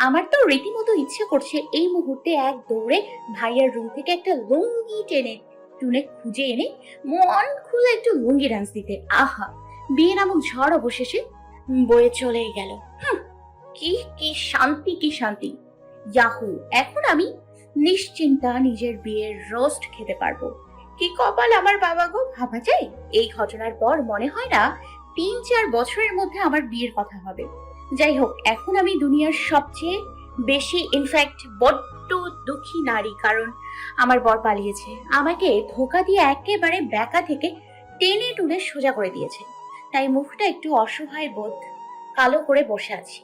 আমার তো রীতিমতো ইচ্ছে করছে এই মুহূর্তে এক দৌড়ে ভাইয়ার রুম থেকে একটা লুঙ্গি টেনে টুনে খুঁজে এনে মন খুলে একটু লুঙ্গি ডান্স দিতে। আহা, বিয়ে নামক ঝড় অবশেষে বয়ে চলেই গেল। কি কি শান্তি, কি শান্তি! ইয়াহু, এখন আমি নিশ্চিন্তা নিজের বিয়ের রোস্ট খেতে পারবো। কি কপাল আমার বাবা গো, ভাবা যায় এই ঘটনার পর মনে হয় না 3-4 বছরের মধ্যে আমার বিয়ের কথা হবে। যাই হোক, এখন আমি দুনিয়ার সবচেয়ে বেশি ইনফ্যাক্ট বড্ড দুঃখী নারী, কারণ আমার বর পালিয়েছে, আমাকে ধোকা দিয়ে একেবারে ব্যাকা থেকে টেনে টুনে সোজা করে দিয়েছে। তাই মুখটা একটু অসহায় বোধ কালো করে বসে আছি।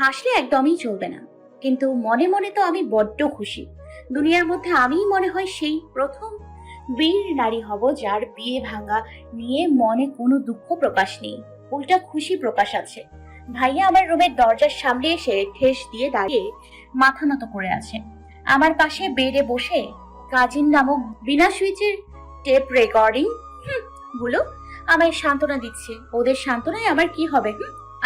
হাসলে একদমই চলবে না, কিন্তু মনে মনে তো আমি বড্ড খুশি। দুনিয়ার মধ্যে আমিই মনে হয় সেই প্রথম বীর নারী হব যার বিয়ে ভাঙা নিয়ে মনে কোনো দুঃখ প্রকাশ নেই, উল্টা খুশি প্রকাশ আছে। ভাইয়া আমার রুমের দরজার সামনে এসে ঠেস দিয়ে দাঁড়িয়ে মাথা নত করে আছে। আমার পাশে বেডে বসে কাজিন নামক বিনা সুইচের টেপ রেকর্ডিং গুলো আমায় সান্ত্বনা দিচ্ছে। ওদের সান্ত্বনায় আমার কি হবে?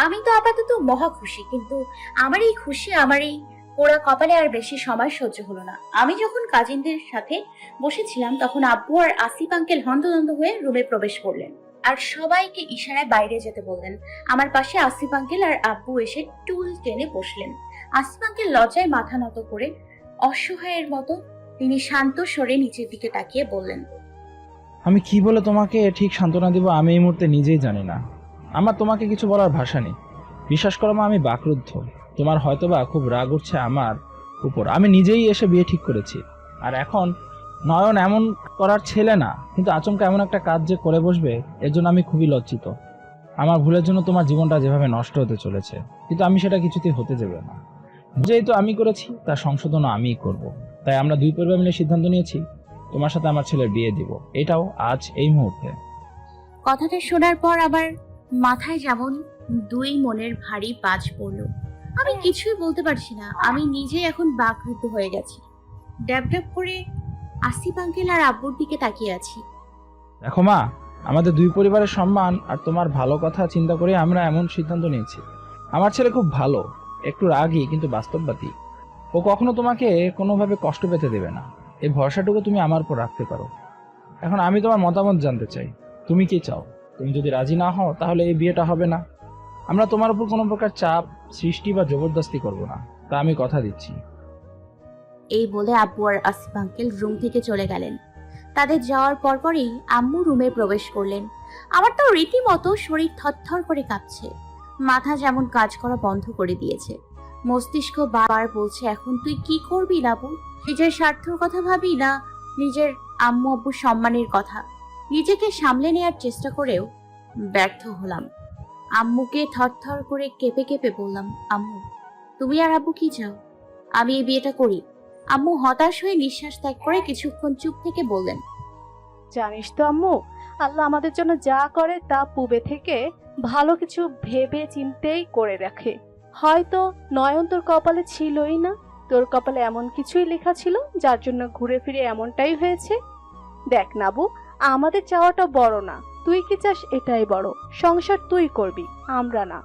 আমি তো আপাতত মহা খুশি, কিন্তু আমার এই খুশি, আমার এই পোড়া কপালে আর বেশি সময় সহ্য হলো না। আমি যখন কাজিনদের সাথে বসেছিলাম তখন আব্বু আর আসিফ আঙ্কেল হন্তদন্ত হয়ে রুমে প্রবেশ করলেন আর সবাইকে ইশারায় বাইরে যেতে বললেন। আমার পাশে আসিফ আঙ্কেল আর আব্বু এসে টুল টেনে বসলেন। আসিফ আঙ্কেল লজ্জায় মাথা নত করে অসহায়ের মতো তিনি শান্ত স্বরে নিচের দিকে তাকিয়ে বললেন, আমি কি বলে তোমাকে ঠিক সান্ত্বনা দিব আমি এই মুহূর্তে নিজেই জানি না। আমার তোমাকে কিছু বলার ভাষা নেই। বিশ্বাস করো মা, আমি বাকরুদ্ধ। তোমার হয়তোবা খুব রাগ উঠছে আমার উপর। আমি নিজেই এসে বিয়ে ঠিক করেছি, আর এখন নয়ন এমন করার ছেলে না, কিন্তু আচমকা এমন একটা কাজ যে করে বসবে, এর জন্য আমি খুবই লজ্জিত। আমার ভুলের জন্য তোমার জীবনটা যেভাবে নষ্ট হতে চলেছে, কিন্তু আমি সেটা কিছুতেই হতে দেব না। যেহেতু আমি করেছি তার সংশোধনও আমিই করব। তাই আমরা দুই পরিবার মিলে সিদ্ধান্ত নিয়েছি তোমার সাথে আমার ছেলের বিয়ে দিব, এটাও আজ এই মুহূর্তে। কথাটা শোনার পর আবার মাথায় যেমন দুই মনের ভারী বাজ পড়লো। আমি কিছুই বলতে পারছি না, আমি নিজে এখন বাকরুদ্ধ হয়ে গেছি। ড্যাব ড্যাব করে আসিফ আঙ্কেল আর আব্বুর দিকে তাকিয়ে আছি। দেখো মা, আমাদের দুই পরিবারের সম্মান আর তোমার ভালো কথা চিন্তা করে আমরা এমন সিদ্ধান্ত নিয়েছি। আমার ছেলে খুব ভালো, একটু রাগী কিন্তু বাস্তববাদী। ও কখনো তোমাকে কোনোভাবে কষ্ট পেতে দেবে না, এই ভরসাটুকু তুমি আমার উপর রাখতে পারো। এখন আমি তোমার মতামত জানতে চাই, তুমি কি চাও? তুমি যদি রাজি না হও তাহলে এই বিয়েটা হবে না। আমরা তোমার উপর কোনো প্রকার চাপ সৃষ্টি বা জবরদস্তি করব না, তা আমি কথা দিচ্ছি। এই বলে আব্বু আর আসিফ আঙ্কেল রুম থেকে চলে গেলেন। তাদের যাওয়ার পরপরই আম্মু রুমে প্রবেশ করলেন। আমার তো রীতিমতো শরীর থরথর করে কাঁপছে, মাথা যেমন কাজ করা বন্ধ করে দিয়েছে। মস্তিষ্ক বারবার বলছে, এখন তুই কি করবি বাবু? নিজের স্বার্থের কথা ভাবি না নিজের আম্মু আব্বুর সম্মানের কথা? নিজেকে সামলে নেওয়ার চেষ্টা করেও ব্যর্থ হলাম। আম্মুকে থরথর করে কেঁপে কেঁপে বললাম, আম্মু তুমি আর আব্বু কি চাও? আমি এই বিয়েটা করি। আম্মু হতাশ হয়ে নিঃশ্বাস ত্যাগ করে কিছুক্ষণ চুপ থেকে বললেন, জানিস তো আম্মু, আল্লাহ আমাদের জন্য যা করে তা পূবে থেকে ভালো কিছু ভেবে চিন্তেই করে রাখে। হয়তো নয়ন তোর কপালে ছিলই না, তোর কপালে এমন কিছুই লেখা ছিল যার জন্য ঘুরে ফিরে এমনটাই হয়েছে। দেখ নাবু, আমাদের চাওয়াটা বড় না, তুই কি চাস এটাই বড়। সংসার তুই করবি, আমরা না।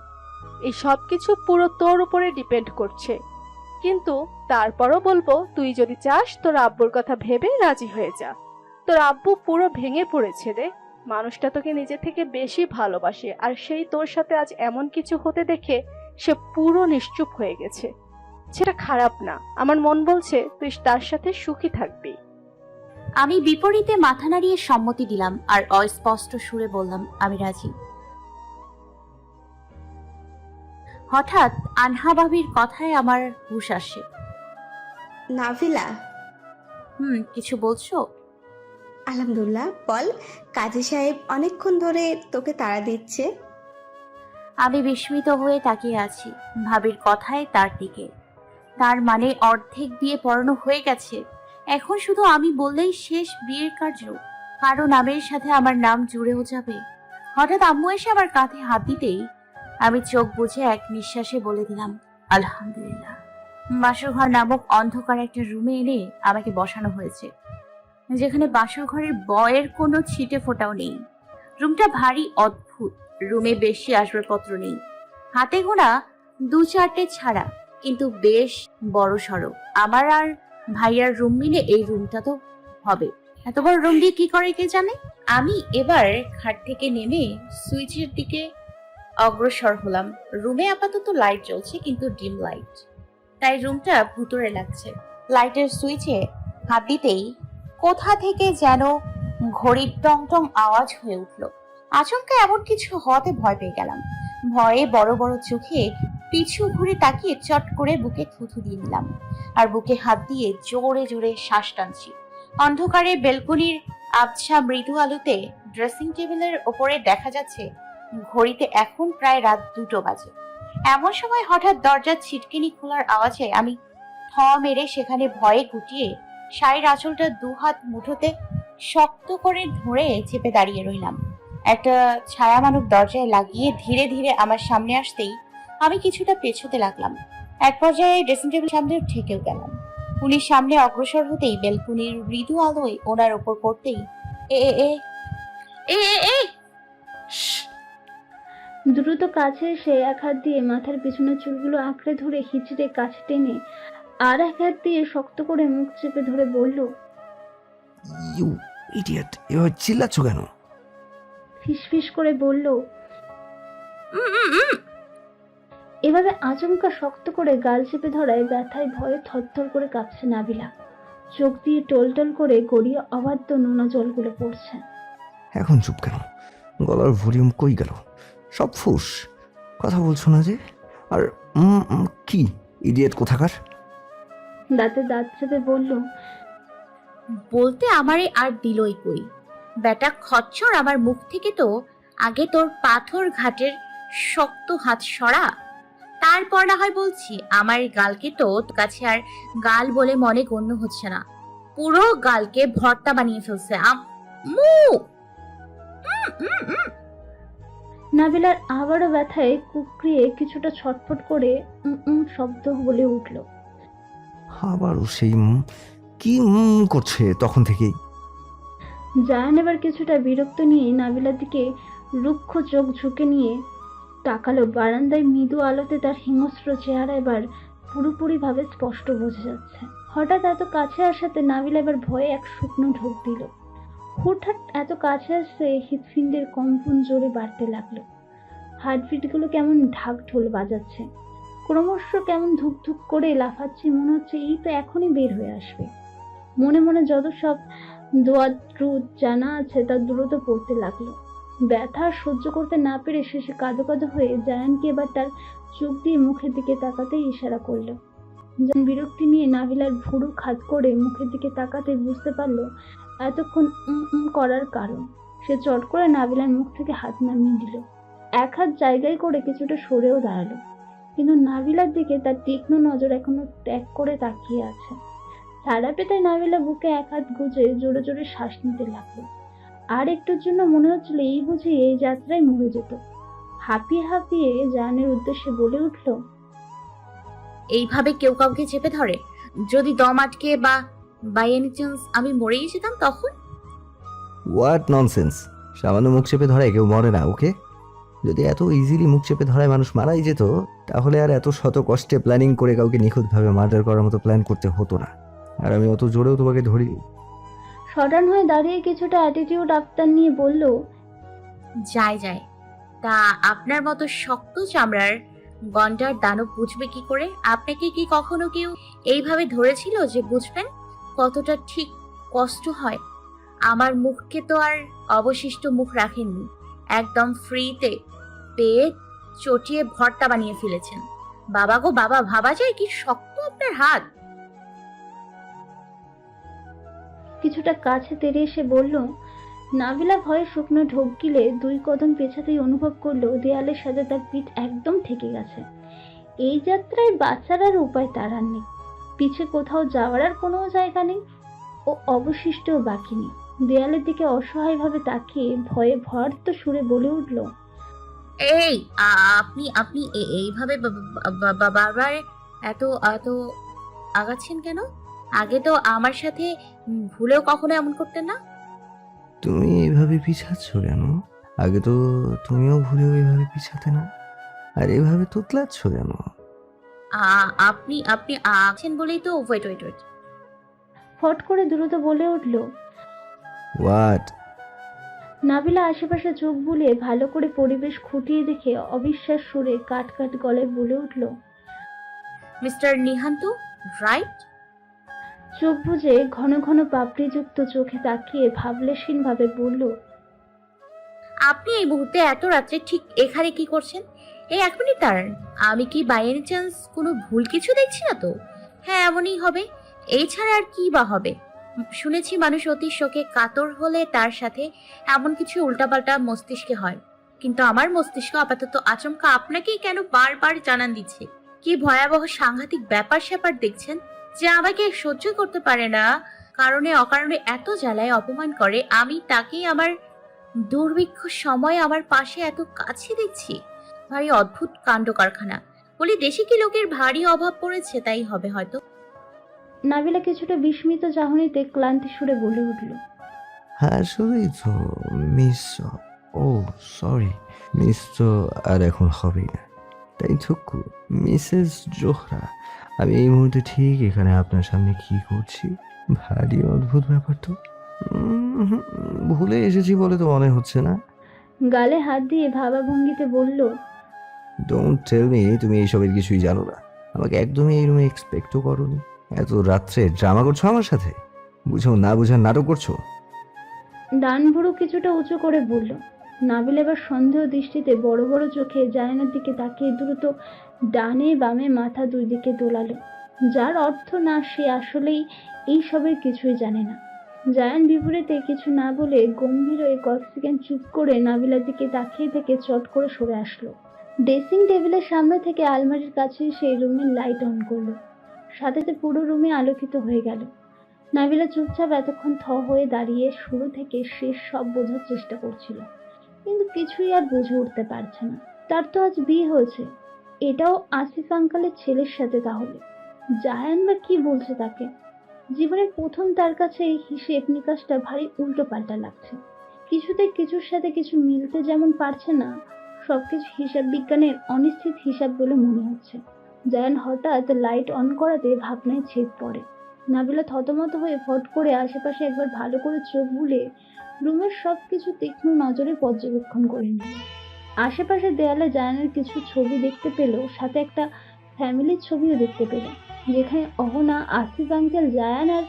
এই সব কিছু পুরো তোর উপরে ডিপেন্ড করছে। কিন্তু তারপরও বলবো, তুই যদি চাস তোর আব্বুর কথা ভেবে রাজি হয়ে যা। তোর আব্বু পুরো ভেঙে পড়েছে রে। মানুষটা তোকে নিজে থেকে বেশি ভালোবাসে, আর সেই তোর সাথে আজ এমন কিছু হতে দেখে সে পুরো নিশ্চুপ হয়ে গেছে। সেটা খারাপ না, আমার মন বলছে তুই তার সাথে সুখী থাকবি। আমি বিপরীতে মাথা নাড়িয়ে সম্মতি দিলাম আর অস্পষ্ট সুরে বললাম, আমি রাজি। হঠাৎ আনহা ভাবির কথায় আমার হুঁশ আসে। নাভিলা, কিছু বলছো? আলহামদুলিল্লাহ, বল। কাজী সাহেব অনেকক্ষণ ধরে তোকে তাড়া দিচ্ছে। আমি বিস্মিত হয়ে তাকিয়ে আছি ভাবির কথায় তার দিকে। তার মানে অর্ধেক বিয়ে পড়ানো হয়ে গেছে, এখন শুধু আমি বললেই শেষ বিয়ের কার্য, কারো নামের সাথে আমার নাম জুড়েও যাবে। হঠাৎ আম্মু এসে আমার কাঁধে হাত দিতেই আমি চোখ বুজে এক নিঃশ্বাসে বলে দিলাম, আলহামদুলিল্লাহ। বাসরঘর নামক অন্ধকার একটা রুমে এনে আমাকে বসানো হয়েছে, যেখানে বাসর ঘরের বয়ের কোনো ছিটে ফোটাও নেই। রুমটা ভারী অদ্ভুত, রুমে বেশি আসবাবপত্র নেই, হাতে গোনা 2-4টে ছাড়া। কিন্তু বেশ বড় সড়ো। আমার আর ভাইয়ার রুম মিলে এই রুমটা তো হবে। এত বড় রুম দিয়ে কি করে কে জানে। আমি এবার খাট থেকে নেমে সুইচের দিকে অগ্রসর হলাম। রুমে আপাতত লাইট জ্বলছে, কিন্তু ডিম লাইট, তাই রুমটা ভুতুড়ে লাগছে। লাইটের সুইচে হাত দিতেই কোথা থেকে যেন ঘড়ির টং টং আওয়াজ হয়ে উঠল। আচমকা এমন কিছু হওয়াতে ভয় পেয়ে গেলাম। ভয়ে বড় বড় চোখে পিছু ঘুরে তাকিয়ে চট করে বুকে থুথু দিয়ে নিলাম, আর বুকে হাত দিয়ে জোরে জোরে শ্বাস টানছি। অন্ধকারে বেলকনির আবছা মৃদু আলোতে ড্রেসিং টেবিলের ওপরে দেখা যাচ্ছে ঘড়িতে এখন প্রায় রাত 2টো বাজে। এমন সময় হঠাৎ দরজার ছিটকিনি খোলার আওয়াজে আমি থ মেরে সেখানে ভয়ে গুটিয়ে শাড়ির আঁচলটা 2 হাত মুঠোতে শক্ত করে ধরে চেপে দাঁড়িয়ে রইলাম। একটা ছায়া মানব দরজায় লাগিয়ে ধীরে ধীরে আমার সামনে আসতেই আমি কিছুটা পেছোতে লাগলাম। এক পর্যায়ে ড্রেসিং টেবিল সামনে ঠেকেও গেলাম। পুলিশ সামনে অগ্রসর হতেই বেলকুনির মৃদু আলোয় ওনার ওপর পড়তেই এ এ এ এ এ এ দ্রুত কাছে এসে এক হাত দিয়ে মাথার পিছনের চুলগুলো আঁকড়ে ধরে হিচড়ে কাছে টেনে আর এক হাত দিয়ে শক্ত করে মুখ চেপে ধরে বলল, ইউ ইডিয়েট, এভাবে চিল্লাচ্ছ কেন? ফিসফিস করে বলল। এভাবে আচমকা শক্ত করে গাল চেপে ধরায় ব্যথায় ভয়ে থরথর করে কাঁপছে নাবিলা। চোখ দিয়ে টলটল করে গড়িয়ে অবাধ্য নোনা জলগুলো পড়ছে। এখন চুপ কেন? গলার ভলিউম কই গেল? সব ফুস, কথা বলছো না যে? আর কি ইডিয়েট কোথাকার? দাঁতে দাঁত চেপে বলল, বলতে আমারে আর দিলই কই। বেটা খচ্চর, আমার মুখ থেকে তো আগে তোর পাথর ঘাটের শক্ত হাত সরা, তারপর না হয় বলছি। আমার গালকে তো তোর কাছে আর গাল বলে মনে গণ্য হচ্ছে না, পুরো গালকে ভর্তা বানিয়ে ফেলছে। নাবিলার আবারও ব্যথায় কুকরিয়ে কিছুটা ছটফট করে শব্দ বলে উঠল। আবারও সেই কি করছে তখন থেকেই? জায়ান এবার কিছুটা বিরক্ত নিয়ে নাবিলার দিকে রুক্ষ চোখ ঝুঁকে নিয়ে তাকালো। বারান্দায় মৃদু আলোতে তার হিংস্র চেহারা এবার পুরোপুরি ভাবে স্পষ্ট বোঝা যাচ্ছে। হঠাৎ এত কাছে আসাতে নাবিলা এবার ভয়ে এক শুকনো ঢোক দিল। হঠাৎ এত কাছে আসছে হৃৎপিণ্ডের কম্পন জোরে বাড়তে লাগলো। হার্টবিটগুলো কেমন ঢাক ঢোল বাজাচ্ছে, ক্রমশ কেমন ধুক ধুক করে লাফাচ্ছে। মনে হচ্ছে এই তো এখনই বের হয়ে আসবে। মনে মনে যত সব দোয়া দ্রুত জানা আছে তা দ্রুত পড়তে লাগলো। ব্যথা সহ্য করতে না পেরে শেষে কাঁদো কাঁদো হয়ে জায়ানকে এবার তার চোখ দিয়ে মুখের দিকে তাকাতেই ইশারা করলো। জায়ান বিরক্তি নিয়ে নাবিলার ভুরু খাদ করে মুখের দিকে তাকাতে বুঝতে পারলো এতক্ষণ করার কারণ। সে চট করে নাবিলার মুখ থেকে হাত নামিয়ে দিল। এক হাত জায়গায় করে কিছুটা সরেও দাঁড়ালো, কিন্তু নাবিলার দিকে তার তীক্ষ্ণ নজর এখনো ত্যাগ করে তাকিয়ে আছে। সারা পেতে নাবিলা বুকে এক হাত গুজে জোরে জোরে শ্বাস নিতে লাগলো। আর একটুর জন্য মনে হচ্ছিল এই বুঝি এই যাত্রায় মরে যেত। হাঁপিয়ে হাঁপিয়ে জায়ানের উদ্দেশ্যে বলে উঠল, এইভাবে কেউ কাউকে চেপে ধরে? যদি দম আটকে বা বাই এনি চান্স আমি মরেই যেতাম তখন? What nonsense! সামান্য মুখ চেপে ধরায় কেউ মরে না, ওকে? যদি এত ইজিলি মুখ চেপে ধরায় মানুষ মারাই যেত, তাহলে আর এত শত কষ্টে প্ল্যানিং করে কাউকে নিখুঁতভাবে মার্ডার করার মতো প্ল্যান করতে হতো না। আর আমি অত জোরেও তোমাকে ধরি। সডান হয়ে দাঁড়িয়ে কিছুটা অ্যাটিটিউড আফতার নিয়ে বলল, যায় যায়, তা আপনার মতো শক্ত চামড়ার গন্ডার দানব বুঝবে কি করে? আপনাকে কি কখনো কেউ এইভাবে ধরেছিল যে বুঝবেন কতটা ঠিক কষ্ট হয়? আমার মুখকে তো আর অবশিষ্ট মুখ রাখেননি, একদম ফ্রিতে পেয়ে চটিয়ে ভর্তা বানিয়ে ফেলেছেন। বাবা গো বাবা, ভাবা যায় কি শক্ত আপনার হাত। কিছুটা কাছে তেড়ে এসে বলল। নাবিলা ভয়ে শুকনো ঢোক গিলে 2 কদম পেছাতেই অনুভব করলো দেয়ালের সাথে তার পিঠ একদম ঠেকে গেছে। এই যাত্রায় বাঁচার আর উপায় তার আর নেই। পিছে কোথাও যাওয়ার আর কোনো জায়গা নেই ও অবশিষ্টও বাকি নেই। দেয়ালের দিকে অসহায়ভাবে তাকিয়ে ভয়ে ভয়ার্ত সুরে বলে উঠল, এই আপনি আপনি এইভাবে বারবার এত এত আগাচ্ছেন কেন? আগে তো আমার সাথে ভুলেও কখনো এমন করতেন না। তুমি এইভাবে পিছাচ্ছ কেন? আগে তো তুমিও ভুলেও এইভাবে পিছাতে না। আর এভাবে তোতলাচ্ছ কেন? আপনি আপনি আছেন বলেই তো। Wait wait wait. ফট করে দ্রুত বলে উঠল। হোয়াট? নাবিলা আশেপাশে চোখ বুলিয়ে ভালো করে পরিবেশ খুঁটিয়ে দেখে অবিশ্বাস সুরে কাট কাট গলায় বলে উঠল। Mister Nihanta, right? চোখ বুজে ঘন ঘন পাপড়িযুক্ত চোখে তাকিয়ে ভাবলেশীন ভাবে বলল। আপনি এই মুহূর্তে এত রাত্রে ঠিক এখানে কি করছেন? এই 1 মিনিট দাঁড়ান। আমি কি বাই এনি চান্স কোনো ভুল কিছু দেখছি না তো? হ্যাঁ, এমনই হবে। এই ছাড়া আর কি বা হবে? শুনেছি মানুষ অতি শোকে কাতর হলে তার সাথে এমন কিছু উল্টাপাল্টা মস্তিষ্কে হয়, কিন্তু আমার মস্তিষ্ক আপাতত আচমকা আপনাকেই কেন বারবার জানান দিচ্ছে। কি ভয়াবহ সাংঘাতিক ব্যাপার স্যাপার দেখছেন, যে আমাকে সহ্য করতে পারে না, কারণে অকারণে এত জ্বালায় অপমান করে, আমি তাকেই আমার দুর্ভিক্ষ সময় আমার পাশে এত কাছে দেখছি। ভারী অদ্ভুত কাণ্ড কারখানা। বলি, দেশে কি লোকের ভারী অভাব পড়েছে, তাই হবে হয়তো। নাবিলা কিছুটা বিস্মিত চাহনিতে ক্লান্তি সুরে বলে উঠল। হ্যাঁ আসলেই তো মিস। ও সরি, মিস তো আর এখন হবেই না, তাই থুকু। মিসেস জোহরা, আমি এই মুহূর্তে ঠিক এখানে আপনার সামনে কি করছি? ভারী অদ্ভুত ব্যাপার তো। ভুলে এসেছি বলে তো মনে হচ্ছে না। গালে হাত দিয়ে ভাবাভঙ্গিতে বলল। ডোন্ট টেল মি তুমি এইসবের কিছুই জানো না। আমাকে একদমই এই রুমে এক্সপেক্টও করোনি। এত রাত্রে ড্রামা করছো আমার সাথে, বুঝো না বুঝার নাটক করছো। ডান ভুরু কিছুটা উঁচু করে বলল। নাবিল এবার সন্দেহ দৃষ্টিতে বড় বড় চোখে জায়ানের দিকে তাকিয়ে দ্রুত ডানে বামে মাথা দুই দিকে দোলালো, যার অর্থ না সে আসলেই এই সবের কিছুই জানে না। জায়ান বিপরীতে কিছু না বলে গম্ভীর হয়ে কয়েক সেকেন্ড চুপ করে নাবিলার দিকে তাকিয়ে থেকে চট করে সরে আসলো। ড্রেসিং টেবিলের সামনে থেকে আলমারির কাছে সেই রুমের লাইট অন করলো। সাথে সাথে পুরো রুমে আলোকিত হয়ে গেল। নাবিলা চুপচাপ এতক্ষণ থ হয়ে দাঁড়িয়ে শুরু থেকে শেষ সব বোঝার চেষ্টা করছিল, কিন্তু কিছুই আর বুঝে উঠতে পারছে না। তার তো আজ বিয়ে হয়েছে, এটাও আসিফ আঙ্কালের ছেলের সাথে, তাহলে জায়ান বা কি বলছে তাকে? জীবনের প্রথম তার কাছে এই হিসেব নিকাশটা ভারী উল্টো পাল্টা লাগছে। কিছুতে কিছুর সাথে কিছু মিলতে যেমন পারছে না, সবকিছু হিসাব বিজ্ঞানের অনিশ্চিত হিসাব বলে মনে হচ্ছে। জায়ান হঠাৎ লাইট অন করাতে ভাবনায় ছেদ পড়ে। নাবিলা থতমত হয়ে ফট করে আশেপাশে একবার ভালো করে চোখ বুলিয়ে রুমের সবকিছু তীক্ষ্ণ নজরে পর্যবেক্ষণ করে নিল। আশেপাশে দেয়ালে জায়ানের কিছু ছবি দেখতে পেল, সাথে একটা ফ্যামিলির ছবিও দেখতে পেল, যেখানে অহনা, আসিফ আঙ্কেল, জায়ান আর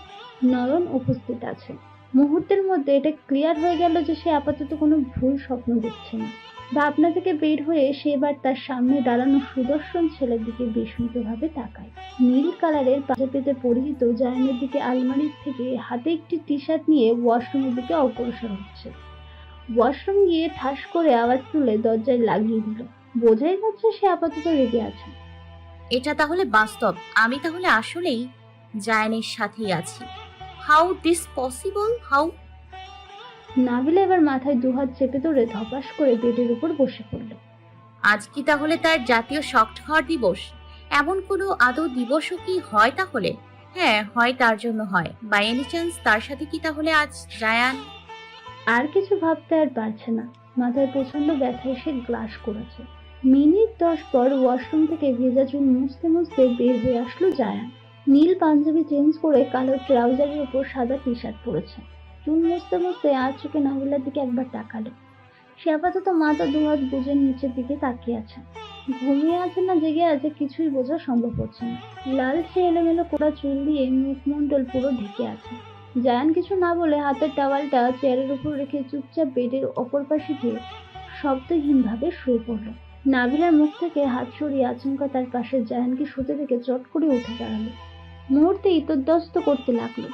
নয়ন উপস্থিত আছে। মুহূর্তের মধ্যে এটা ক্লিয়ার হয়ে গেল যে সে আপাতত কোনো ভুল স্বপ্ন দেখছে না। ভাবনা থেকে বের হয়ে সে এবার তার সামনে দাঁড়ানো সুদর্শন ছেলের দিকে বিস্মিতভাবে তাকায়। নীল কালারের পাঞ্জাবিতে পরিহিত জায়ানের দিকে আলমারির থেকে হাতে একটি টি শার্ট নিয়ে ওয়াশরুমের দিকে অগ্রসর হচ্ছে। ওয়াশরুম গিয়ে ঠাস করে আওয়াজ তুলে দরজায় লাগিয়ে দিল। বোঝাই যাচ্ছে সে আপাতত রেগে আছে। এটা তাহলে বাস্তব, আমি তাহলে আসলেই জায়ানের সাথেই আছি। How this possible? How? Nabila এবার মাথায় দুহাত চেপে ধরে ধপাস করে বেডের উপর বসে পড়ল। আজ কি তাহলে তার জাতীয় শক্ত হওয়ার দিবস? এমন কোনো আদৌ দিবসও কি হয় তাহলে? হ্যাঁ হয়, তার জন্য হয়। বাই এনি চান্স তার সাথে কি তাহলে আজ জায়ান? আর কিছু ভাবতে আর পারছে না। মাথায় প্রচন্ড ব্যথা এসে গ্লাস করেছে। মিনিট 10 পর ওয়াশরুম থেকে ভেজা চুল মুছতে মুছতে বের হয়ে আসলো জায়ান। নীল পাঞ্জাবি চেঞ্জ করে কালো ট্রাউজারের উপর সাদা টি শার্ট পরেছে। চুল মুছতে মুছতে আর চোখে নাবিলার দিকে একবার তাকালো। সে আপাতত মাথা দুহাত বুঝে নিচের দিকে তাকিয়ে আছে। ঘুমিয়ে আছে না জেগে আছে কিছুই বোঝা সম্ভব হচ্ছে না। লালচে এলোমেলো কোড়া চুল দিয়ে মুখমণ্ডল পুরো ঢেকে আছে। জায়ান কিছু না বলে হাতের টাওয়ালটা চেয়ারের উপর রেখে চুপচাপ বেডের অপর পাশে গিয়ে শব্দহীনভাবে শুয়ে পড়ল। নাবিলার মুখ থেকে হাত সরিয়ে আচমকা তার পাশে জায়ানকে শুতে থেকে চট করে উঠে দাঁড়ালো। মুহূর্তে ইতস্তত করতে লাগলো।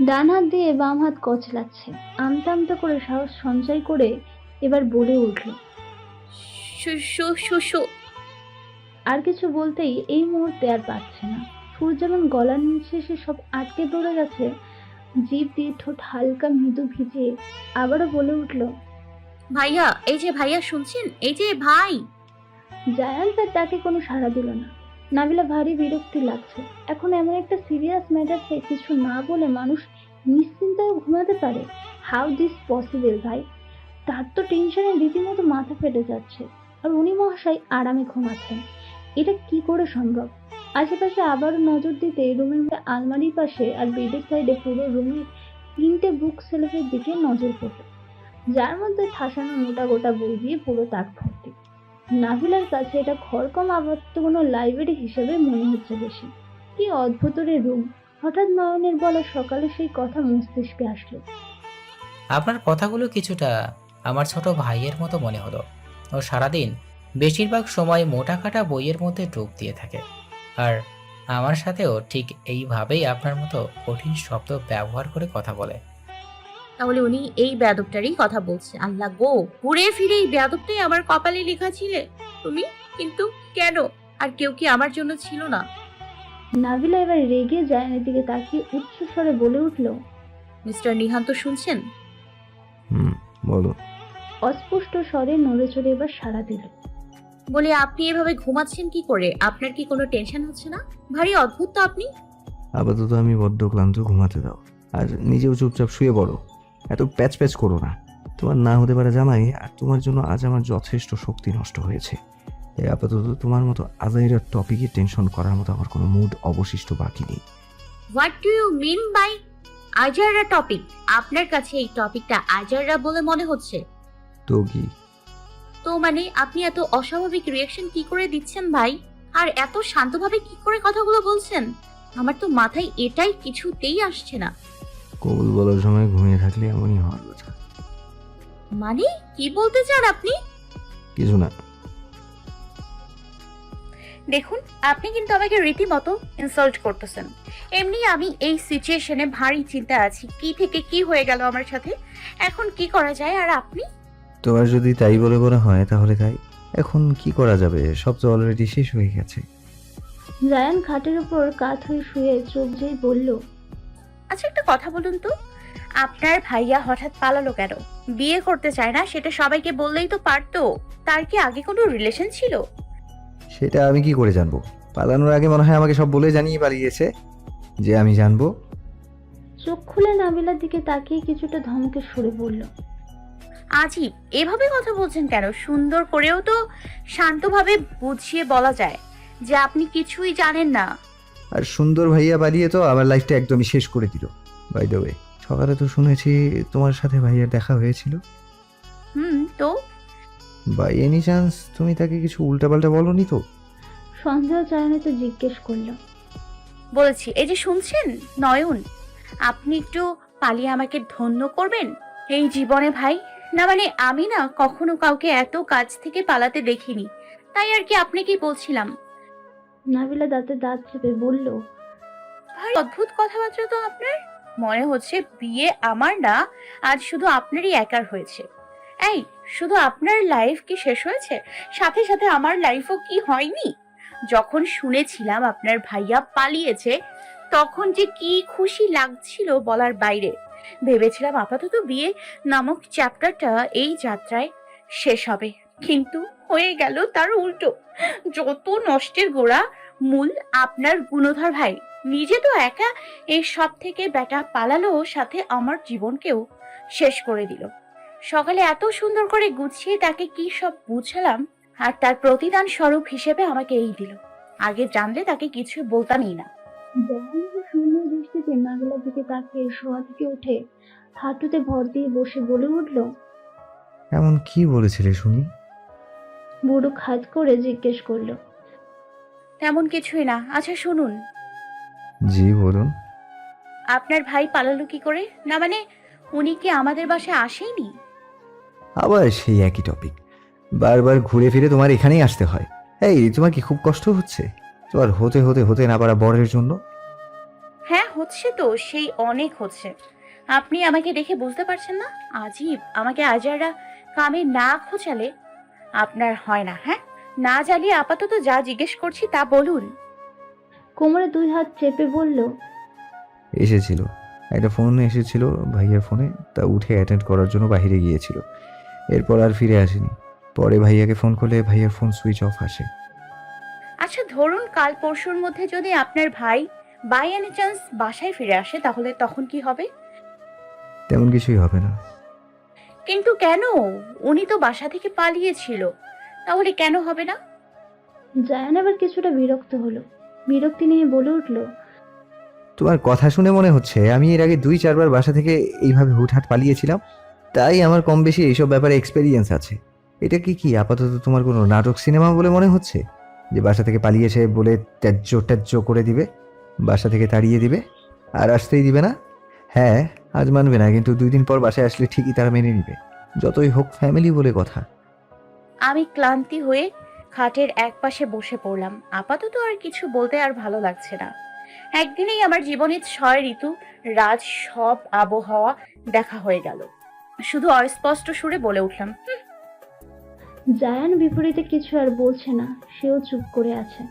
ডান হাত দিয়ে বাম হাত কচলাচ্ছে। আমতা আমতা করে সাহস সঞ্চয় করে এবার বলে উঠল। আর কিছু বলতেই এই মুহূর্তে আর পাচ্ছে না। সুর যেমন গলার নিচে সে সব আটকে পড়ে গেছে। জিভ দিয়ে ঠোঁট হালকা মৃদু ভিজিয়ে আবারও বলে উঠল, ভাইয়া, এই যে ভাইয়া, শুনছেন? এই যে ভাই। জায়ান তার ডাকে কোনো সাড়া দিল না। নাবিলা ভারী বিরক্তি লাগছে। এখন এমন একটা সিরিয়াস ম্যাটারে কিছু না বলে মানুষ নিশ্চিন্তায় ঘুমাতে পারে? হাউ দিস পসিবল ভাই? তার তো টেনশনে রীতিমতো মাথা ফেটে যাচ্ছে, আর উনি মহাশয় আরামে ঘুমাচ্ছেন। এটা কি করে সম্ভব? আশেপাশে আবারও নজর দিতে রুমের মধ্যে আলমারির পাশে আর বেডের সাইডে পুরো রুমের 3টে বুক সেলফের দিকে নজর পড়ল, যার মধ্যে ঠাসানো মোটা গোটা বই দিয়ে পুরো তাক ভর্তি। নাভিলার কাছে এটা ঘর কম আবদ্ধ কোনো লাইব্রেরি হিসেবে মনে হচ্ছে বেশি। কি অদ্ভুত রে রুম! হঠাৎ নয়নের বলা সকালে সেই কথা মস্তিষ্কে আসলো। আপনার কথাগুলো কিছুটা আমার ছোট ভাইয়ের মতো মনে হলো। ও সারাদিন বেশিরভাগ সময় মোটা কাটা বইয়ের মধ্যে ডুব দিয়ে থাকে, আর আমার সাথেও ঠিক এইভাবেই আপনার মতো কঠিন শব্দ ব্যবহার করে কথা বলে। তাহলে উনি এই বেয়াদবটারই কথা বলছে। আল্লাহ গো, ঘুরে ফিরে এই বেয়াদবটাই আমার কপালে লেখা ছিলে তুমি। কিন্তু কেন? আর কেউ কি আমার জন্য ছিল না? নাভিলা এবার রেগে জায়ানের দিকে তাকিয়ে উচ্চ স্বরে বলে উঠল। মিস্টার নিহান্ত শুনছেন? বলো। অস্পষ্ট স্বরে নড়ে চড়ে এবার সাড়া দিল। বলে আপনি এভাবে ঘুমাচ্ছেন কি করে? আপনার কি কোনো টেনশন হচ্ছে না? ভারী অদ্ভুত তো আপনি। আপাতত আমি বড্ড ক্লান্ত, ঘুমাতে দাও। আর নিজেও চুপচাপ শুয়ে পড়ো, এত প্যাচ প্যাচ করো না। তোমার না হতে পারে জামাই, আর তোমার জন্য আজ আমার যথেষ্ট শক্তি নষ্ট হয়েছে। তাই আপাতত তোমার মতো আজাইরার টপিকে টেনশন করার মতো আমার কোনো মুড অবশিষ্ট বাকি নেই। What do you mean by আজাররা টপিক? আপনার কাছে এই টপিকটা আজাররা বলে মনে হচ্ছে? তো কি? তো মানে আপনি এত অস্বাভাবিক রিয়াকশন কি করে দিচ্ছেন ভাই? আর এত শান্তভাবে কি করে কথাগুলো বলছেন? আমার তো মাথায় এটাই কিছুতেই আসছে না। কবুল বলার সময় ঘুমিয়ে থাকলে এমনই হওয়ার কথা। মানে কি বলতে চান আপনি? কিছু না। দেখুন, আপনি কিন্তু আমাকে রীতিমতো ইনসাল্ট করতেছেন। এমনি আমি এই সিচুয়েশনে ভারী চিন্তা আছি, কি থেকে কি হয়ে গেল আমার সাথে, এখন কি করা যায়। আর আপনি? তোমার যদি তাই বলে মনে হয় তাহলে তাই। এখন কি করা যাবে, সব তো অলরেডি শেষ হয়ে গেছে। জায়ান খাটের উপর কাত হয়ে শুয়ে চোখ যেই বলল। আচ্ছা একটা কথা বলুন তো, আপনার ভাইয়া হঠাৎ পালালো কেন? বিয়ে করতে চায় না সেটা সবাইকে বললেই তো পারতো। তার কি আগে কোনো রিলেশন ছিল? সেটা আমি কি করে জানবো? পালানোর আগে মনে হয় আমাকে সব বলে জানিয়ে পালিয়েছে যে আমি জানবো। চোখ খুলে নাবিলার দিকে তাকিয়ে কিছুটা ধমকে সুরে বলল। আজীব, এভাবে কথা বলছেন কেন? সুন্দর করেও তো শান্তভাবে বুঝিয়ে বলা যায় যে আপনি কিছুই জানেন না। আর সুন্দর ভাইয়া পালিয়ে তো আমার লাইফটা একদমই শেষ করে দিল। বাই দ্য ওয়ে, সকালে তো শুনেছি তোমার সাথে ভাইয়ার দেখা হয়েছিল। তো বাই এনি চান্স তুমি তাকে কিছু উল্টাপাল্টা বলনি তো? সন্দেহ জায়ানিতে জিজ্ঞেস করল। বলেছি। এই যে শুনছেন নয়ন, আপনি একটু পালিয়ে আমাকে ধন্য করবেন এই জীবনে ভাই। না মানে আমি না কখনো কাউকে এত কাছ থেকে পালাতে দেখিনি, তাই আর কি আপনাকে বলছিলাম। নাবিলা দাঁতে দাঁত চেপে বলল। ভাই অদ্ভুত কথাবার্তা তো আপনার। মনে হচ্ছে বিয়ে আমার না, আজ শুধু আপনারই একার হয়েছে। এই, শুধু আপনার লাইফ কি শেষ হয়েছে, সাথে সাথে আমার লাইফও কি হয়নি? যখন শুনেছিলাম আপনার ভাইয়া পালিয়েছে তখন যে কি খুশি লাগছিল বলার বাইরে। ভেবেছিলাম আপাতত বিয়ে নামক চ্যাপ্টারটা এই যাত্রায় শেষ হবে, কিন্তু হয়ে গেল তার উল্টো। যত নষ্টের গোড়া মূল আপনার গুণধর ভাই। নিজে তো একা এই সব থেকে বেটা পালালো, সাথে আমার জীবনকেও শেষ করে দিল। সকালে এত সুন্দর করে গুছিয়ে তাকে কি সব বুঝালাম, আর তার প্রতিদান স্বরূপ হিসেবে আমাকে এই দিল। আগে জানলে তাকে কিছু বলতামই না। জায়ান শূন্য দৃষ্টিতে নাবিলার দিকে তাকিয়ে শোয়া থেকে উঠে হাঁটুতে ভর দিয়ে বসে বলে উঠল। এমন কি বলেছিলে শুনি? বুড়ো খাত করে জিজ্ঞেস করল। তেমন কিছুই না। আচ্ছা শুনুন, জি বলুন। আপনার ভাই পালালো কি করে? না মানে উনি কি আমাদের বাসায় আসেনি? আবার সেই একই টপিক, বারবার ঘুরে ফিরে তোমার এখানেই আসতে হয়। এই তোমার কি খুব কষ্ট হচ্ছে তোমার হতে হতে হতে না পারা বরের জন্য? হ্যাঁ হচ্ছে তো, সেই অনেক হচ্ছে। আপনি আমাকে দেখে বুঝতে পারছেন না? আজীব, আমাকে আজারা কামে না খোঁচালে আপনার হয় না। হ্যাঁ, না জ্বালিয়ে আপাতত যা জিজ্ঞেস করছি তা বলুন। কোমরে 2 হাত চেপে বলল। এসেছিল, একটা ফোন এসেছিল ভাইয়ার ফোনে, তা উঠে অ্যাটেন্ড করার জন্য বাইরে গিয়েছিল। এরপর আর ফিরে আসেনি। পরে ভাইয়াকে ফোন করলে ভাইয়ার ফোন সুইচ অফ আসে। আচ্ছা ধরুন কাল পরশুর মধ্যে যদি আপনার ভাই বাই এনি চান্স বাসায় ফিরে আসে, তাহলে তখন কি হবে? তেমন কিছুই হবে না। কিন্তু কেন? উনি তো বাসা থেকে পালিয়েছিল, তাহলে কেন হবে না? জায়ান আবার কিছুটা বিরক্ত হলো। বিরক্তি নিয়ে বলে উঠল, তোমার কথা শুনে মনে হচ্ছে আমি এর আগে 2-4 বার বাসা থেকে এইভাবে হুটহাট পালিয়েছিলাম, তাই আমার কম বেশি এইসব ব্যাপারে এক্সপেরিয়েন্স আছে। এটা কি আপাতত তোমার কোনো নাটক সিনেমা বলে মনে হচ্ছে, যে বাসা থেকে পালিয়েছে বলে ত্যায্য ট্যায্য করে দিবে, বাসা থেকে তাড়িয়ে দিবে আর আসতেই দিবে না? হ্যাঁ, আজ মানবে না, কিন্তু 2 দিন পর বাসায় আসলে ঠিকই তারা মেনে নিবে, যতই হোক ফ্যামিলি বলে কথা। আমি ক্লান্তি হয়ে খাটের একপাশে বসে পড়লাম। আপাতত আর কিছু বলতে আর ভালো লাগছে না। একদিনেই আমার জীবনের 6 ঋতু, রাজ, সব আবহাওয়া দেখা হয়ে গেল। শুধু অস্পষ্ট সুরে বলে উঠলাম, জায়ান বিপরীতে কিছু আর বলছে না, সেও চুপ করে আছে।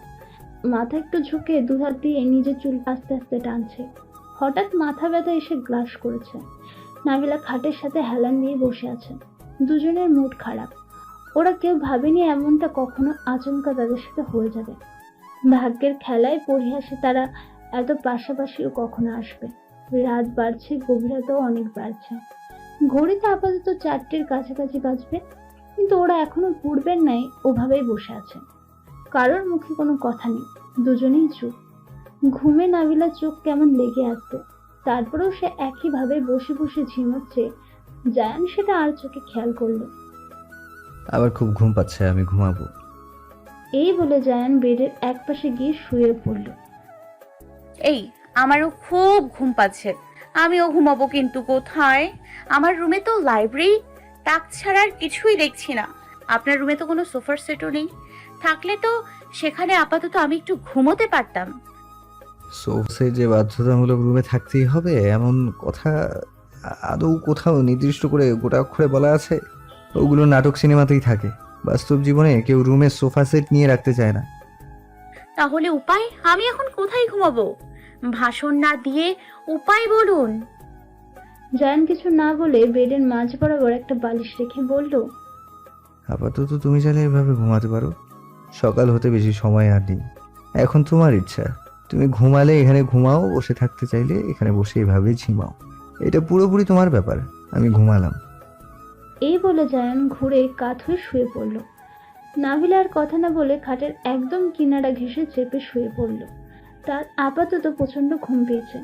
মাথা একটু ঝুঁকে দুহাত দিয়ে নিজের চুল আস্তে আস্তে টানছে। হঠাৎ মাথা ব্যথা এসে গ্রাস করেছে। নাবিলা খাটের সাথে হেলান দিয়ে বসে আছে। দুজনের মুড খারাপ। ওরা কেউ ভাবেনি এমনটা কখনো আচমকা তাদের সাথে হয়ে যাবে। ভাগ্যের খেলায় পরিহাসে তারা এত পাশাপাশিও কখনো আসবে। রাত বাড়ছে, গভীরতাও অনেক বাড়ছে। ঘড়িতে আপাতত 4টের কাছাকাছি বাজবে, কিন্তু ওরা এখনো পূর্বের ন্যায় ওভাবেই বসে আছে। কারোর মুখে কোনো কথা নেই, দুজনেই চুপ। ঘুমে নাবিলার চোখ কেমন লেগে আসছে, তারপরেও সে একইভাবে বসে বসে ঝিমোচ্ছে। জায়ান সেটা আর চোখে খেয়াল করলো। আবার খুব ঘুম পাচ্ছে, আমি ঘুমাবো। এই বলে জায়ান বেডের একপাশে গিয়ে শুয়ে পড়ল। এই আমারও খুব ঘুম পাচ্ছে, আমিও ঘুমাবো, কিন্তু কোথায়? আমার রুমে তো লাইব্রেরি তাক ছাড়া আর কিছুই দেখছি না। আপনার রুমে তো কোনো সোফার সেটও নেই, থাকলে তো সেখানে আপাতত আমি একটু ঘুমোতে পারতাম। সোর্সে যে বাধ্যতামূলক রুমে থাকতেই হবে এমন কথা আদৌ কোথাও নির্দিষ্ট করে গোটা অক্ষরে বলা আছে? ওগুলো নাটক সিনেমাতেই থাকে, বাস্তব জীবনে কেউ রুমে সোফা সেট নিয়ে রাখতে চায় না। তাহলে উপায়? আমি এখন কোথায় ঘুমাবো? ভাষণ না দিয়ে উপায় বলুন। জায়ান কিছু না বলে বেডের মাঝ বরাবর একটা বালিশ রেখে বলল, আপাতত তুমি চাইলে এভাবে ঘুমাতে পারো, সকাল হতে বেশি সময় আর নেই। এখন তোমার ইচ্ছা, তুমি ঘুমালে এখানে ঘুমাও, বসে থাকতে চাইলে এখানে বসে এভাবে ঝিমাও, এটা পুরোপুরি তোমার ব্যাপার। আমি ঘুমালাম। এই বলে জায়ান ঘুরে কাত হয়ে শুয়ে পড়ল। নাবিলা আর কথা না বলে খাটের একদম কিনারা ঘেঁষে চেপে শুয়ে পড়ল। তার আপাতত প্রচন্ড ঘুম পেয়েছে,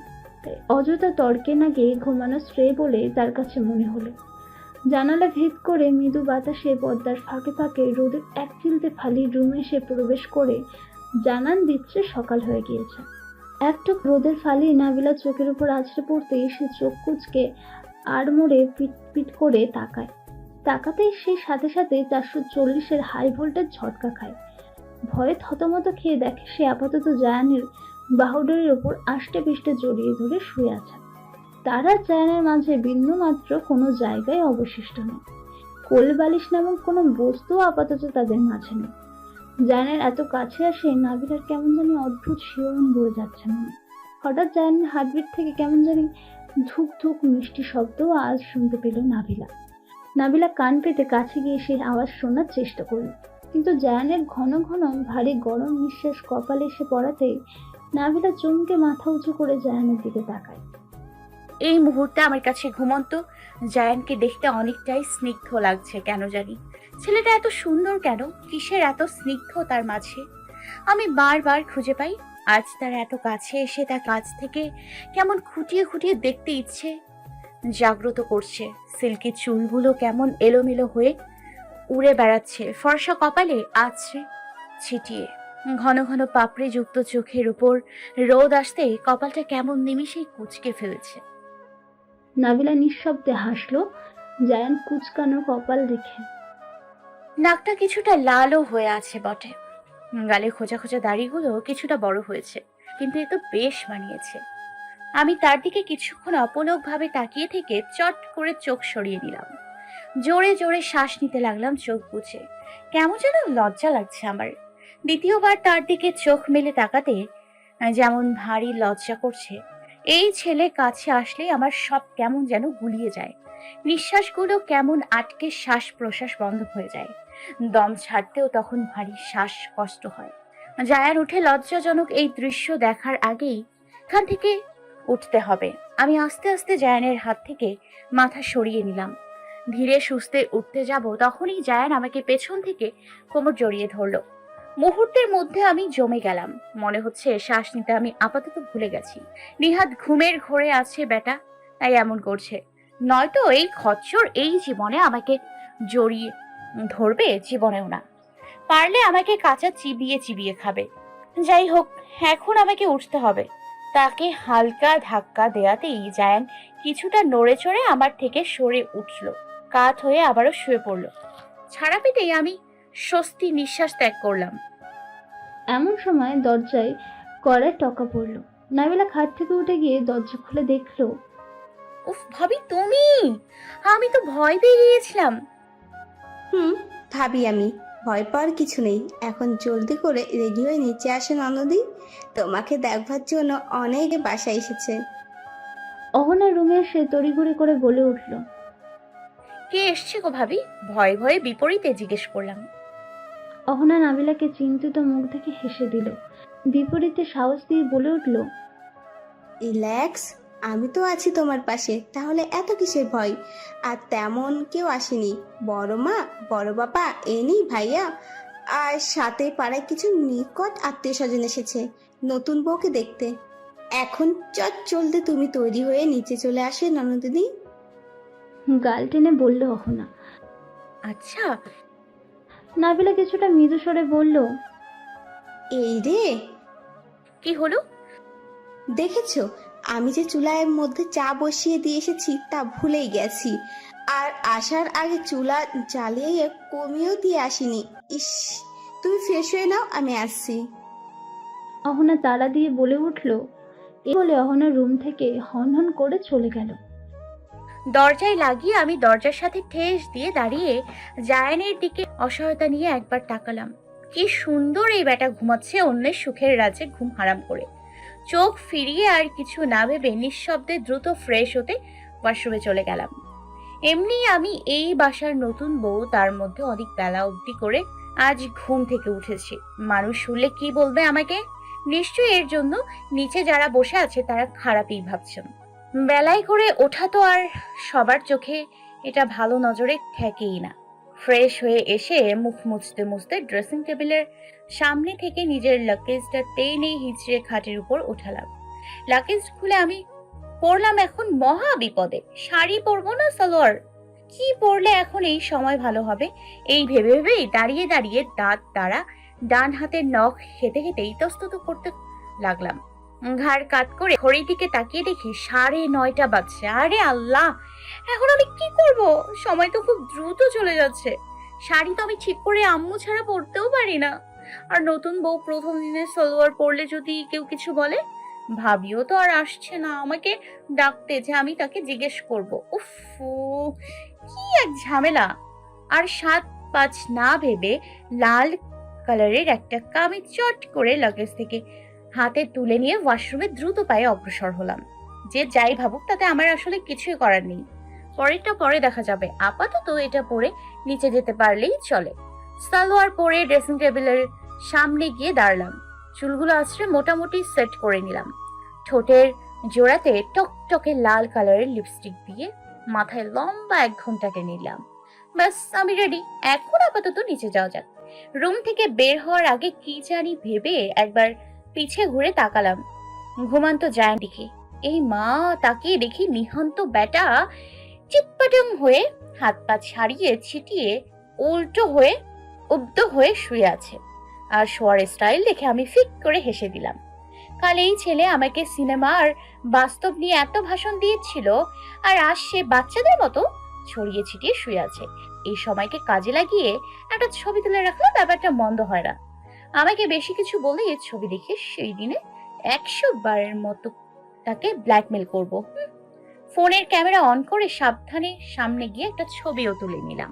তাই অযথা তর্কে না গিয়ে ঘুমানো শ্রেয় বলে তার কাছে মনে হলো। জানালা ভেদ করে মৃদু বাতাসে পর্দার ফাঁকে ফাঁকে রোদের এক চিলতে ফালি রুমে এসে প্রবেশ করে জানান দিচ্ছে সকাল হয়ে গিয়েছে। একটু রোদের ফালি নাবিলা চোখের উপর আছড়ে পড়তেই সে চোখ কুঁচকে আড়মোড়ে পিট পিট করে তাকায়। তাকাতেই সে সাথে সাথে 440-এর হাই ভোল্টেজ ঝটকা খায়। ভয়ে থতমত খেয়ে দেখে সে আপাতত জায়ানের বাহুডোরের ওপর আষ্টে পিষ্টে জড়িয়ে ধরে শুয়ে আছে। তার আর জায়ানের মাঝে বিন্দু মাত্র কোনো জায়গায় অবশিষ্ট নেই। কোল বালিশ নামক কোনো বস্তু আপাতত তাদের মাঝে নেই। জায়ানের এত কাছে আসে নাবিলার কেমন জানি অদ্ভুত শিহরণ বয়ে যাচ্ছে মনে। হঠাৎ জায়ানের হার্টবিট থেকে কেমন জানি ধুক ধুক মিষ্টি শব্দও আজ শুনতে পেল নাবিলা। নাবিলা কান পেতে কাছে গিয়ে সেই আওয়াজ শোনার চেষ্টা করল, কিন্তু জায়ানের ঘন ঘন ভারী গরম নিঃশ্বাস কপালে এসে পড়াতেই নাবিলা চমকে মাথা উঁচু করে জায়ানের দিকে তাকায়। এই মুহূর্তে আমার কাছে ঘুমন্ত জায়ানকে দেখতে অনেকটাই স্নিগ্ধ লাগছে কেন জানি। ছেলেটা এত সুন্দর কেন? কিসের এত স্নিগ্ধ তার মাঝে? আমি বারবার খুঁজে পাই। আজ তার এত কাছে এসে তার কাছ থেকে কেমন খুঁটিয়ে খুঁটিয়ে দেখতে ইচ্ছে জাগ্রত করছে। সিল্কি চুলগুলো কেমন এলোমেলো হয়ে উড়ে বেড়াচ্ছে ফর্সা কপালে আছড়ে ছিটিয়ে। ঘন ঘন পাপড়ি যুক্ত চোখের উপর রোদ আসতে কপালটা কেমন নিমিষেই কুঁচকে ফেলেছে। নাবিলা নিঃশব্দে হাসলো জায়ান কুচকানো কপাল দেখে। নাকটা কিছুটা লালও হয়ে আছে বটে, গালে খোঁজা খোঁজা দাড়িগুলো কিছুটা বড় হয়েছে, কিন্তু এ তো বেশ মানিয়েছে। আমি তার দিকে কিছুক্ষণ অপলক ভাবে তাকিয়ে থেকে চট করে চোখ সরিয়ে নিলাম। জোরে জোরে শ্বাস নিতে লাগলাম চোখ বুজে। কেমন যেন লজ্জা লাগছে আমার। দ্বিতীয়বার তার দিকে চোখ মেলে তাকাতে যেমন ভারী লজ্জা করছে। এই ছেলে কাছে আসলে আমার সব কেমন যেন গুলিয়ে যায়, নিঃশ্বাসগুলো কেমন আটকে শ্বাস প্রশ্বাস বন্ধ হয়ে যায়। দম ছাড়তেও তখন ভারী শ্বাস কষ্ট হয়। জায়ান উঠে লজ্জাজনক এই দৃশ্য দেখার আগেই এখান থেকে উঠতে হবে। আমি আস্তে আস্তে জায়ানের হাত থেকে মাথা সরিয়ে নিলাম। ধীরে সুস্থে উঠতে যাব, তখনই জায়ান আমাকে পেছন থেকে কোমর জড়িয়ে ধরলো। মুহূর্তের মধ্যে আমি জমে গেলাম। মনে হচ্ছে শ্বাস নিতে আমি আপাতত ভুলে গেছি। নিহাত ঘুমের ঘোরে আছে বেটা, তাই এমন করছে। নয়তো এই খচ্চর এই জীবনে আমাকে জড়িয়ে ধরবে, জীবনেও না। পারলে আমাকে কাঁচা চিবিয়ে চিবিয়ে খাবে। যাই হোক, এখন আমাকে উঠতে হবে। তাকে হালকা ধাক্কা দেয়াতেই জায়ান কিছুটা নড়ে চড়ে আমার থেকে সরে উঠল, কাত হয়ে আবারও শুয়ে পড়ল। ছাড়া পেতেই আমি স্বস্তি নিঃশ্বাস ত্যাগ করলাম। এমন সময় দরজায় কড়ায় টকা পড়ল। নাবিলা খাট থেকে উঠে গিয়ে দরজা খুলে দেখলো উফ ভাবি, তুমি! আমি তো ভয় পেয়ে গিয়েছিলাম। ভাবি আমি, ভয় পাওয়ার কিছু নেই। এখন জলদি করে রেডি হয়ে নিচে আসেন ননদি, তোমাকে দেখবার জন্য অনেকে বাসায় এসেছে। অহনা রুমে এসে তড়িঘড়ি করে বলে উঠল, কে এসছে গো ভাবি? ভয়ে ভয়ে বিপরীতে জিজ্ঞেস করলাম। অহনা নাবিলাকে চিন্তিত মুখ দেখে হেসে দিল। বিপরীতে সাহস দিয়ে বলে উঠল, রিল্যাক্স, আমি তো আছি তোমার পাশে, তাহলে এত কিসের ভয়? আর তেমন কেউ আসেনি। বড় মা, বড় বাবা, এনি ভাইয়া, আর সাথে পাড়ায় কিছু নিকট আত্মীয় স্বজন এসেছে নতুন বউকে দেখতে। এখন চলতে তুমি তৈরি হয়ে নিচে চলে আসে ননদিনী। গাল টেনে বলল অহনা। আচ্ছা। নাবিলা কিছুটা মৃদু স্বরে বলল, এই রে, কি হলো? দেখেছো আমি যে চুলার মধ্যে চা বসিয়ে দিয়ে এসেছি তা ভুলেই গেছি। আর আসার আগে চুলা জ্বালিয়ে কমিয়েও দিয়ে আসিনি। ইস, তুমি ফ্রেশ হয়ে নাও, আমি আসছি। অহনা তালা দিয়ে বলে উঠল। এই বলে অহনা রুম থেকে হন হন করে চলে গেল। দরজায় লাগিয়ে আমি দরজার সাথে ঠেস দিয়ে দাঁড়িয়ে জায়ানের দিকে অসহায়তা নিয়ে একবার তাকালাম। কি সুন্দর এই বেটা ঘুমাচ্ছে অন্যের সুখের রাজ্যে ঘুম হারাম করে। চোখ ফিরিয়ে আর কিছু না ভেবে নিঃশব্দে দ্রুত ফ্রেশ হতে ওয়াশরুমে চলে গেলাম। এমনি আমি এই বাসার নতুন বউ, তার মধ্যে অনেক বেলা অবধি করে আজ ঘুম থেকে উঠেছি। মানুষ শুনলে কি বলবে আমাকে? নিশ্চয়ই এর জন্য নিচে যারা বসে আছে তারা খারাপই ভাবছেন। বেলায় করে ওঠা তো আর সবার চোখে এটা ভালো নজরে ঠেকেই না। ফ্রেশ হয়ে এসে মুখ মুছতে মুছতে ড্রেসিং টেবিলের সামনে থেকে নিজের লাগেজটা টেনে হিঁচড়ে খাটের উপর উঠালাম। লাগেজ খুলে আমি পড়লাম এখন মহা বিপদে। শাড়ি পরবো না সালোয়ার? কি পরলে এখন এই সময় ভালো হবে, এই ভেবে ভেবেই দাঁড়িয়ে দাঁড়িয়ে দাঁত দ্বারা ডান হাতের নখ খেতে খেতে ইতস্তত করতে লাগলাম। ঘাড় কাত করে ঘড়ির দিকে তাকিয়ে দেখি 9:30 বাজছে। আরে আল্লাহ, এখন আমি কি করব? সময় তো খুব দ্রুত চলে যাচ্ছে। শাড়ি তো আমি ঠিক করে আম্মু ছাড়া পরতেও পারি না। আর নতুন বউ প্রথম দিনে সালোয়ার পরলে যদি কেউ কিছু বলে? ভাবিও তো আর আসছে না আমাকে ডাকতে যে আমি তাকে জিজ্ঞেস করব। উফ, কি এক ঝামেলা। আর 7-5 না ভেবে লাল কালারের একটা কামিজ চট করে লাগেজ থেকে হাতে তুলে নিয়ে ওয়াশরুমে দ্রুত পায়ে অগ্রসর হলাম। যে যাই ভাবুক তাতে আমার আসলে কিছুই করার নেই। পরেরটা পরে দেখা যাবে, আপাতত এটা পরে নিচে যেতে পারলেই চলে। সালোয়ার পরে ড্রেসিং টেবিলের সামনে গিয়ে দাঁড়ালাম। চুলগুলো আছড়ে মোটামুটি সেট করে নিলাম। ঠোঁটের জোড়াতে টকটকে লাল কালারের লিপস্টিক দিয়ে মাথায় লম্বা 1 ঘন্টা টেনে নিলাম। ব্যাস, আমি রেডি। এখন আপাতত নিচে যাওয়া যাক। রুম থেকে বের হওয়ার আগে কি জানি ভেবে একবার পিছে ঘুরে তাকালাম ঘুমান্ত জায়ান দিকে। এই মা, তাকিয়ে দেখি নিহন্ত বেটা চিৎপাটং হয়ে হাত পা ছাড়িয়ে ছিটিয়ে উল্টো হয়ে উব্ধ হয়ে শুয়ে আছে। আর শোয়ার স্টাইল দেখে আমি ফিক করে হেসে দিলাম। কাল এই ছেলে আমাকে সিনেমা আর বাস্তব নিয়ে এত ভাষণ দিয়েছিল, আর আজ সে বাচ্চাদের মতো ছড়িয়ে ছিটিয়ে শুয়ে আছে। এই সময়কে কাজে লাগিয়ে একটা ছবি তুলে রাখলে ব্যাপারটা মন্দ হয় না। আমাকে বেশি কিছু বলে এই ছবি দেখে সেই দিনে 100 বারের মতো তাকে ব্ল্যাকমেল করব। ফোনের ক্যামেরা অন করে সাবধানে সামনে গিয়ে একটা ছবিও তুলে নিলাম।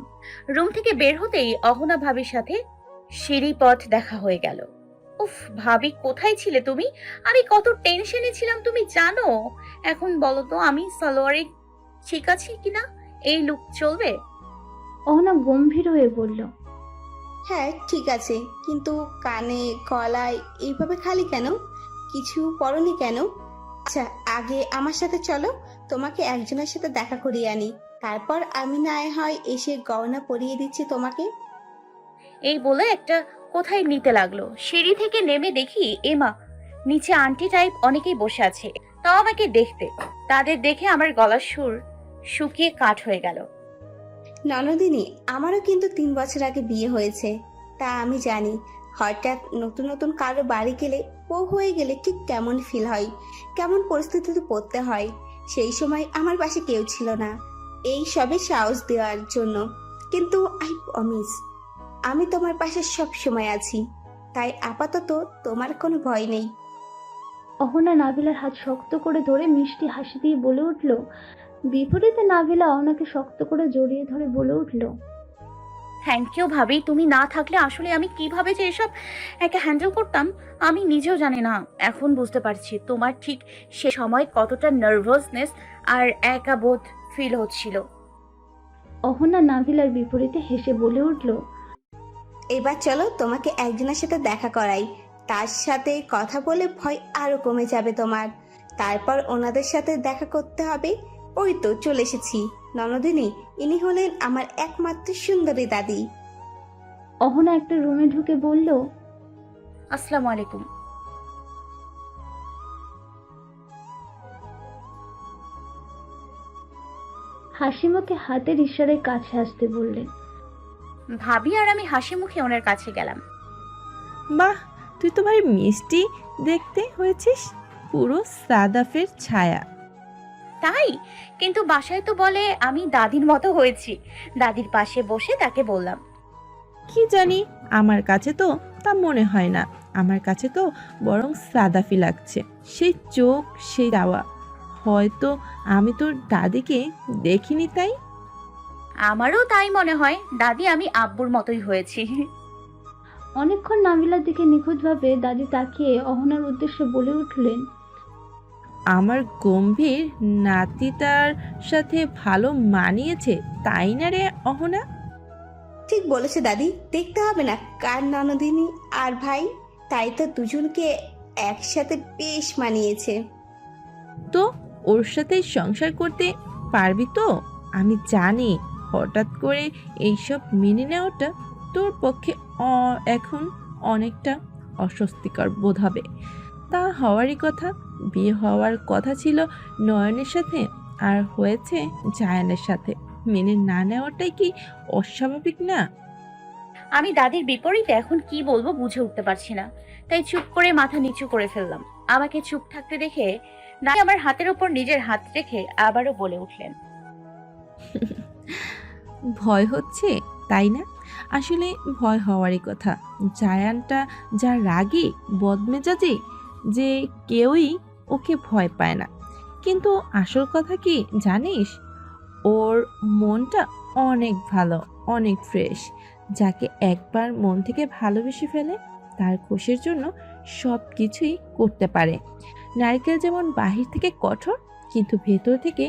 রুম থেকে বের হতেই অহনা ভাবির সাথে সিঁড়ি পথ দেখা হয়ে গেল। উফ ভাবি, কোথায় ছিলে তুমি? আমি কত টেনশনে ছিলাম তুমি জানো। এখন বলো তো, আমি সালোয়ারে ঠিক আছি কিনা? এই লুক চলবে? অহনা গম্ভীর হয়ে বলল, হ্যাঁ ঠিক আছে, কিন্তু কানে গলায় এইভাবে খালি কেন? কিছু পরনি কেন? আচ্ছা, আগে আমার সাথে চলো, তোমাকে একজনের সাথে দেখা করিয়ে আনি, তারপর আমি না হয় এসে গয়না পরিয়ে দিচ্ছি তোমাকে। এই বলে একটা কোথায় নিতে লাগলো। সিঁড়ি থেকে নেমে দেখি এমা, নিচে আন্টি টাইপ অনেকেই বসে আছে, তাও আমাকে দেখতে। তাদের দেখে আমার গলার সুর শুকিয়ে কাঠ হয়ে গেল। ননদিনী, আমারও কিন্তু 3 বছর আগে বিয়ে হয়েছে, তা আমি জানি হঠাৎ নতুন নতুন কারো বাড়ি গেলে, বউ হয়ে গেলে ঠিক কেমন ফিল হয়, কেমন পরিস্থিতিতে পড়তে হয়। সেই সময় আমার পাশে কেউ ছিল না এই সবে সাহস দেওয়ার জন্য, কিন্তু আই প্রমিস আমি তোমার পাশে সব সময় আছি, তাই আপাতত তোমার কোনো ভয় নেই। অহনা নাবিলার হাত শক্ত করে ধরে মিষ্টি হাসি দিয়ে বলে উঠল। বিপরীতে নাবিলা অহনাকে শক্ত করে জড়িয়ে ধরে বলে উঠল। থ্যাংক ইউ ভাবি, তুমি না থাকলে আসলে আমি কিভাবে যে এসব একা হ্যান্ডেল করতাম আমি নিজেও জানি না। এখন বুঝতে পারছি তোমার ঠিক সে সময় কতটা নার্ভাসনেস আর একা বোধ ফিল হচ্ছিল। অহনা নাবিলার বিপরীতে হেসে বলে উঠল। এবার চলো তোমাকে একজনের সাথে দেখা করাই, তার সাথে কথা বলে ভয় আরো কমে যাবে তোমার। তারপর ওনাদের সাথে দেখা করতে হবে। ওই তো চলে এসেছি। ননদিনী, ইনি হলেন আমার একমাত্র সুন্দরী দাদি। অহনা একটা রুমে ঢুকে বলল। আসসালামু আলাইকুম। হাসিমুখে হাতের ইশারায় কাছে আসতে বললেন। ভাবি আর আমি হাসি মুখে ওনার কাছে গেলাম। বাহ, তুই তো ভারী মিষ্টি দেখতে হয়েছিস, পুরো সাদাফের ছায়া। তাই? কিন্তু বাসায় তো বলে আমি দাদির মতো হয়েছি। দাদির পাশে বসে তাকে বললাম। কি জানি, আমার কাছে তো তা মনে হয় না। আমার কাছে তো বরং সাদাফি লাগছে। সেই চোখ, সেই দাওয়া, হয়তো আমি তোর দাদিকে দেখিনি তাই। আমারও তাই মনে হয়, দাদি আমি আব্বুর মতোই হয়েছি। অনেকক্ষণ নাবিলার দিকে নিখুঁতভাবে দাদি তাকিয়ে অহনার উদ্দেশ্যে বলে উঠলেন। আমার গম্ভীর নাতিটার সাথে ভালো মানিয়েছে, তাই না রে অহনা? ঠিক বলেছে দাদি, দেখতে হবে না কার ননদিনী আর ভাই, তাই তো দুজনকে একসাথে বেশ মানিয়েছে। তো ওর সাথে সংসার করতে পারবি তো? আমি জানি হঠাৎ করে এইসব মেনে নেওয়াটা তোর পক্ষে এখন অনেকটা অস্বস্তিকর বোধ হবে। তা হওয়ারই কথা। বিয়ে হওয়ার কথা ছিল নয়নের সাথে, আর হয়েছে জায়ানের সাথে। মেনে না নেওয়াটাই কি অস্বাভাবিক না? আমি দাদির বিপরীতে এখন কি বলবো বুঝে উঠতে পারছি না, তাই চুপ করে মাথা নিচু করে ফেললাম। আমাকে চুপ থাকতে দেখে দাদি আমার হাতের উপর নিজের হাত রেখে আবারও বলে উঠলেন। ভয় হচ্ছে তাই না? আসলে ভয় হওয়ারই কথা। জায়ানটা যা রাগী বদমেজাজি যে কেউই ওকে ভয় পায় না। কিন্তু আসল কথা কি জানিস? ওর মনটা অনেক ভালো, অনেক ফ্রেশ। যাকে একবার মন থেকে ভালোবেসে ফেলে তার খুশির জন্য সব কিছুই করতে পারে। নারকেল যেমন বাহির থেকে কঠোর কিন্তু ভেতর থেকে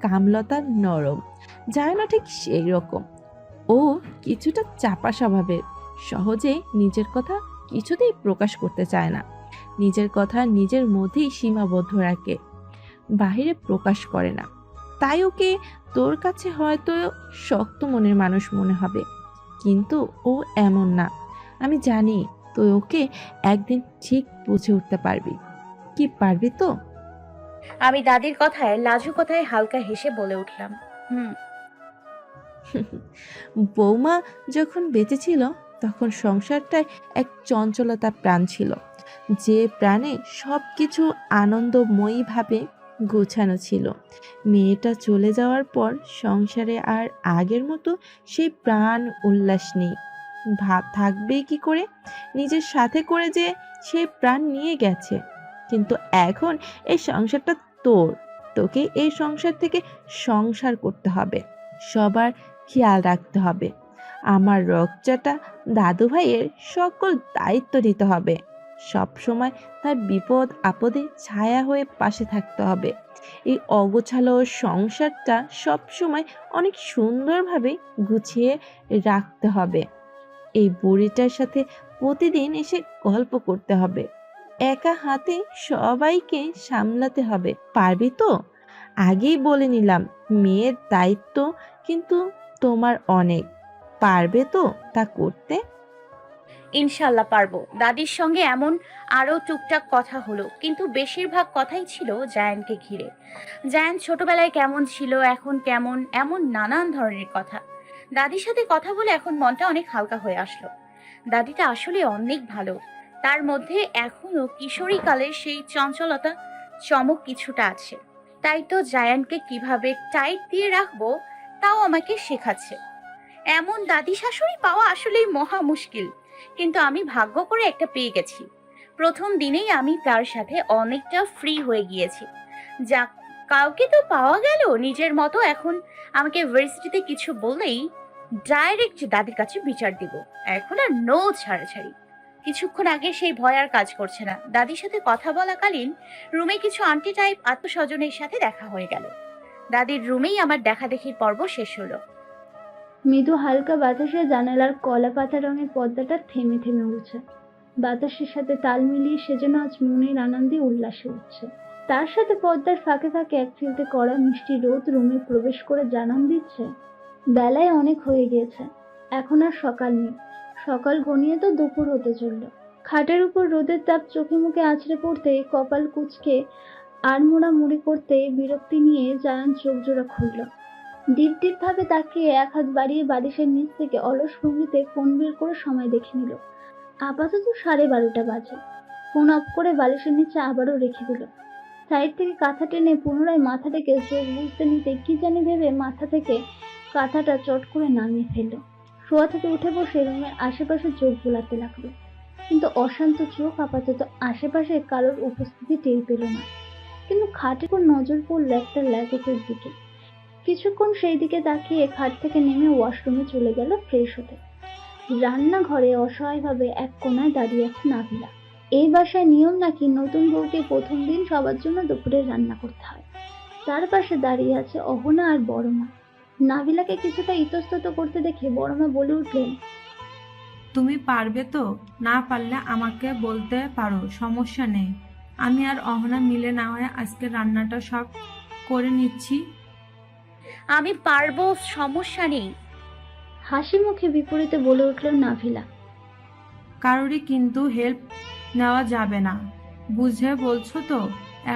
কামলতা নরম, জায়ানও ঠিক সেই রকম। ও কিছুটা চাপা স্বভাবের, সহজে নিজের কথা কিছুতেই প্রকাশ করতে চায় না। নিজের কথা নিজের মধ্যেই সীমাবদ্ধ রাখে, বাহিরে প্রকাশ করে না। তাই ওকে তোর কাছে হয়তো শক্ত মনের মানুষ মনে হবে, কিন্তু ও এমন না। আমি জানি তুই ওকে একদিন ঠিক বুঝে উঠতে পারবি। কি পারবি তো? আমি দাদির কথায় লাজু কথায় হালকা হেসে বলে উঠলাম, হুম। বৌমা যখন বেঁচে ছিল তখন সংসারটায় এক চঞ্চলতা প্রাণ ছিল, যে প্রাণে সব কিছু আনন্দময়ীভাবে গোছানো ছিল। মেয়েটা চলে যাওয়ার পর সংসারে আর আগের মতো সেই প্রাণ উল্লাস নেই। ভাব থাকবেই কি করে? নিজের সাথে করে যে সেই প্রাণ নিয়ে গেছে। কিন্তু এখন এই সংসারটা তোর, তোকে এই সংসার থেকে সংসার করতে হবে, সবার খেয়াল রাখতে হবে। আমার রকচাটা দাদু ভাইয়ের সকল দায়িত্ব দিতে হবে, সব সময় তার বিপদ আপদে ছায়া হয়ে পাশে থাকতে হবে। এই অগোছালো সংসারটা সব সময় অনেক সুন্দরভাবে গুছিয়ে রাখতে হবে। এই বুড়িটার সাথে প্রতিদিন এসে গল্প করতে হবে, একা হাতে সবাইকে সামলাতে হবে। পারবি তো? আগেই বলে নিলাম, মেয়ের দায়িত্ব কিন্তু তোমার অনেক। পারবে তো তা করতে? ইনশাল্লাহ পারবো। দাদির সঙ্গে এমন আরো টুকটাক কথা হলো, কিন্তু বেশিরভাগ কথাই ছিল জায়ানকে ঘিরে। জায়ান ছোটবেলায় কেমন ছিল, এখন কেমন, এমন নানান ধরনের কথা। দাদির সাথে কথা বলে এখন মনটা অনেক হালকা হয়ে আসলো। দাদিটা আসলে অনেক ভালো। তার মধ্যে এখনো কিশোরী কালের সেই চঞ্চলতা, চমক কিছুটা আছে। তাই তো জায়ানকে কিভাবে টাইট দিয়ে রাখবো তাও আমাকে শেখাচ্ছে। এমন দাদি শাশুড়ি পাওয়া আসলেই মহা মুশকিল, কিন্তু আমি ভাগ্য করে একটা পেয়ে গেছি। প্রথম দিনেই আমি তার সাথে অনেকটা ফ্রি হয়ে গিয়েছি। যাক, কাউকে তো পাওয়া গেল নিজের মতো। এখন আমাকে ভার্সিটিতে কিছু বললেই ডাইরেক্ট দাদির কাছে বিচার দিব। এখন আর নো ছাড়াছাড়ি। কিছুক্ষণ আগে সেই ভয় আর কাজ করছে না। দাদির সাথে কথা বলাকালীন রুমে কিছু আন্টি টাইপ আত্মস্বজনের সাথে দেখা হয়ে গেল। দাদির রুমেই আমার দেখাদেখির পর্ব শেষ হলো। মৃদু হালকা বাতাসে জানালার কলা পাতা রঙের পর্দাটা থেমে থেমে উঠছে। বাতাসের সাথে তাল মিলিয়ে সে যেন আজ মনের আনন্দে উল্লাসে উঠছে। তার সাথে পর্দার ফাঁকে ফাঁকে এক ফিলতে কড়া মিষ্টি রোদ রুমে প্রবেশ করে জানান দিচ্ছে বেলায় অনেক হয়ে গিয়েছে, এখন আর সকাল নেই। সকাল ঘনিয়ে তো দুপুর হতে চলল। খাটের উপর রোদের তাপ চোখে মুখে আছড়ে পড়তে, কপাল কুঁচকে আড়মোড়া মুড়ি করতে বিরক্তি নিয়ে জায়ান চোখ জোড়া খুলল। ডিপ ডিপ ভাবে তাকিয়ে এক হাত বাড়িয়ে বালিশের নিচ থেকে অলস ভঙ্গিতে ফোন বের করে সময় দেখে নিল। আপাতত 12:30 বাজে। ফোন অফ করে বালিশের নিচে আবারও রেখে দিল। সাইড থেকে কাঁথা টেনে পুনরায় মাথা থেকে চোখ বুঝতে নিতে কি জানি ভেবে মাথা থেকে কাঁথাটা চট করে নামিয়ে ফেলল। শোয়া থেকে উঠে বসে রুমের আশেপাশে চোখ বোলাতে লাগলো, কিন্তু অশান্ত চোখ আপাতত আশেপাশে কারোর উপস্থিতি টের পেল না। কিন্তু খাটের উপর নজর পড়ল একটা ল্যাপটপের দিকে। কিছুক্ষণ সেই দিকে তাকিয়ে খাট থেকে নেমে ওয়াশরুমে চলে গেল ফ্রেশ হতে। রান্নাঘরে অসহায়ভাবে এক কোণায় দাঁড়িয়ে আছে নাভিলা। এই বাসায় নিয়ম নাকি নতুন বউকে প্রথম দিন সবার জন্য দুপুরে রান্না করতে হয়। তার পাশে দাঁড়িয়ে আছে অহনা আর বড় মা। নাভিলাকে কিছুটা ইতস্তত করতে দেখে বড় মা বলে উঠলেন, তুমি পারবে তো? না পারলে আমাকে বলতে পারো, সমস্যা নেই। আমি আর অহনা মিলে না হয় আজকে রান্নাটা সব করে নিচ্ছি। আমি পারবো, সমস্যা নেই। হাসি মুখে বিপরীতে বলে উঠল নাভিলা। কারোরই কিন্তু হেল্প নেওয়া যাবে না, বুঝে বলছো তো?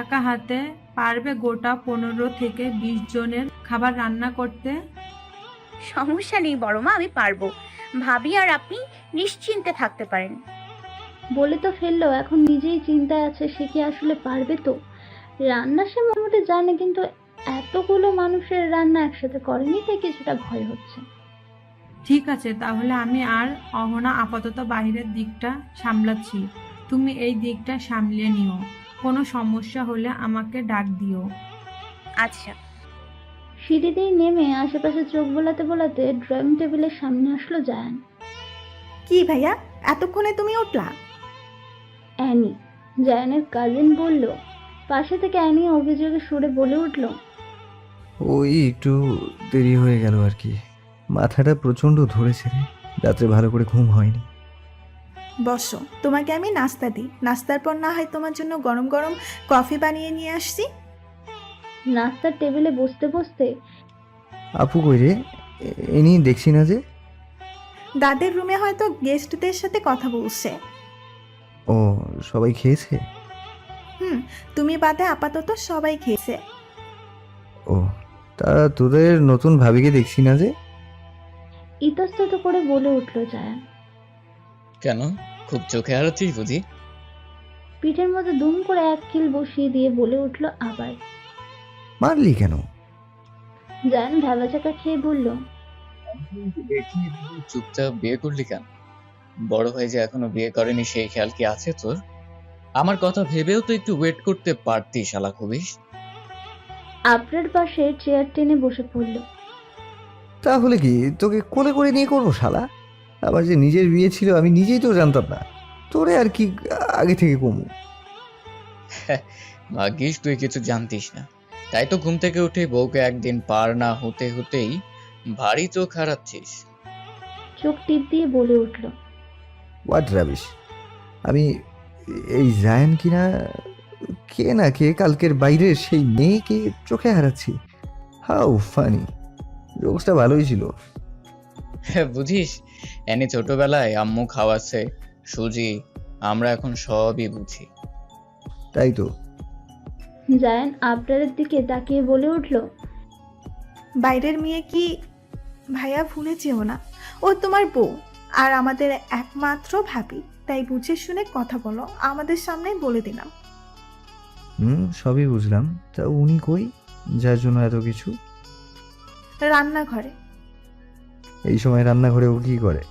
একা হাতে পারবে গোটা 15 থেকে 20 জনের খাবার রান্না করতে? সমস্যা নেই বড় মা, আমি পারবো। ভাবি আর আপনি নিশ্চিন্তে থাকতে পারেন। বলে তো ফেললো, এখন নিজেই চিন্তায় আছে সে কি আসলে পারবে তো। রান্না সে মোটামুটি জানে, কিন্তু এতগুলো মানুষের রান্না একসাথে করেনি, তাই কিছুটা ভয় হচ্ছে। ঠিক আছে, তাহলে আমি আর অহনা আপাতত বাইরের দিকটা সামলাচ্ছি, তুমি এই দিকটা সামলিয়ে নিও। কোনো সমস্যা হলে আমাকে ডাক দিও। আচ্ছা। সিঁড়িতেই নেমে আশেপাশে চোখ বোলাতে বোলাতে ড্রয়িং টেবিলের সামনে আসলো জায়ান। কি ভাইয়া, এতক্ষণে তুমি উঠলা? অ্যানি, জায়ানের কাজিন বলল। পাশে থেকে অ্যানি অভিযোগের সুরে বলে উঠল, ওই একটু দেরি হয়ে গেল আর কি। মাথাটা প্রচণ্ড ধরেছে রে, রাত্রে ভালো করে ঘুম হয়নি। বসো, তোমাকে আমি নাস্তা দিই। নাস্তার পর না হয় তোমার জন্য গরম গরম কফি বানিয়ে নিয়ে আসছি। নাস্তার টেবিলে বসতে বসতে, আপু কই রে? এনি দেখছি না যে। দাদের রুমে হয়তো গেস্টদের সাথে কথা বলছে। ও, সবাই খেয়েছে? তুমি বাদে আপাতত সবাই খেয়েছে। ও, তা তোদের নতুন ভাবিকে দেখছি না যে। ইতস্তত করে বলে উঠল জায়ান। কেন, খুব চোখে হারাচ্ছিস বুঝি? পিঠের মধ্যে দুম করে এক কিল বসিয়ে দিয়ে বলে উঠল আবার। মারলি কেন? জায়ান ভেবাচাকা খেয়ে বলল, দেখি চুপচাপ বিয়ে করলি কেন? বড় হয়ে যে এখনো বিয়ে করেনি সেই খেয়াল কি আছে তোর? আমার কথা ভেবেও তো একটু ওয়েট করতে পারতিস, শালা খবিস। আপনার পাশে চেয়ার টেনে বসে পড়ল। তাহলে কি তোকে কোলে করে নিয়ে করবো শালা? আবার যে নিজের বিয়ে ছিল আমি নিজেই তো জানতাম না। তোরে আর কি আগে থেকে কমু। ভাগ্যিস তুই কিছু জানতিস না, তাই তো ঘুম থেকে উঠে বউকে একদিন পার না হতে হতেই ভারী চোখ হারাচ্ছিস। চোখ টিপ দিয়ে বলে উঠল, হোয়াট রাবিশ। আমি এই জায়ান কিনা কে না কে কালকের বাইরে সেই মেয়েকে চোখে হারাচ্ছি। How funny. জোকসটা ভালোই ছিল। বুঝিস, এনে ছোটবেলায় আম্মু খাওয়াচ্ছে সুজি, আমরা এখন সবই বুঝি। তাই তো। জায়ান আবরারের দিকে তাকিয়ে বলে উঠল, বাইরের মেয়ে কি ভাইয়া ভুলে যেও না, ও তোমার বউ আর আমাদের একমাত্র ভাবি, তাই বুঝে শুনে কথা বলো, আমাদের সামনেই বলে দিলাম। সবই বুঝলাম। তা উনি কই, যার জন্য এত কিছু? রান্নাঘরে। এই সময় রান্নাঘরে ও কি করে?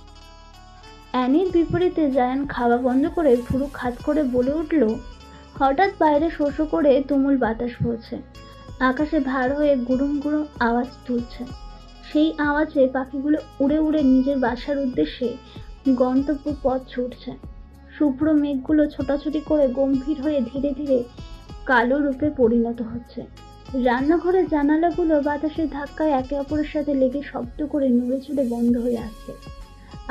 অ্যানির বিপরীতে জায়ান খাওয়া বন্ধ করে ভুরু খাত করে বলে উঠল, হঠাৎ বাইরে শো শো করে তুমুল বাতাস বইছে। আকাশে ভার হয়ে গুড়ুম গুড়ুম আওয়াজ তুলছে। সেই আওয়াজে পাখিগুলো উড়ে উড়ে নিজের বাসার উদ্দেশ্যে গন্তব্য পথ ছুটছে। শুভ্র মেঘগুলো ছোটাছুটি করে গম্ভীর হয়ে ধীরে ধীরে কালো রূপে পরিণত হচ্ছে। রান্নাঘরের জানালাগুলো বাতাসের ধাক্কায় একে অপরের সাথে লেগে শব্দ করে নড়ে চড়ে বন্ধ হয়ে আসছে,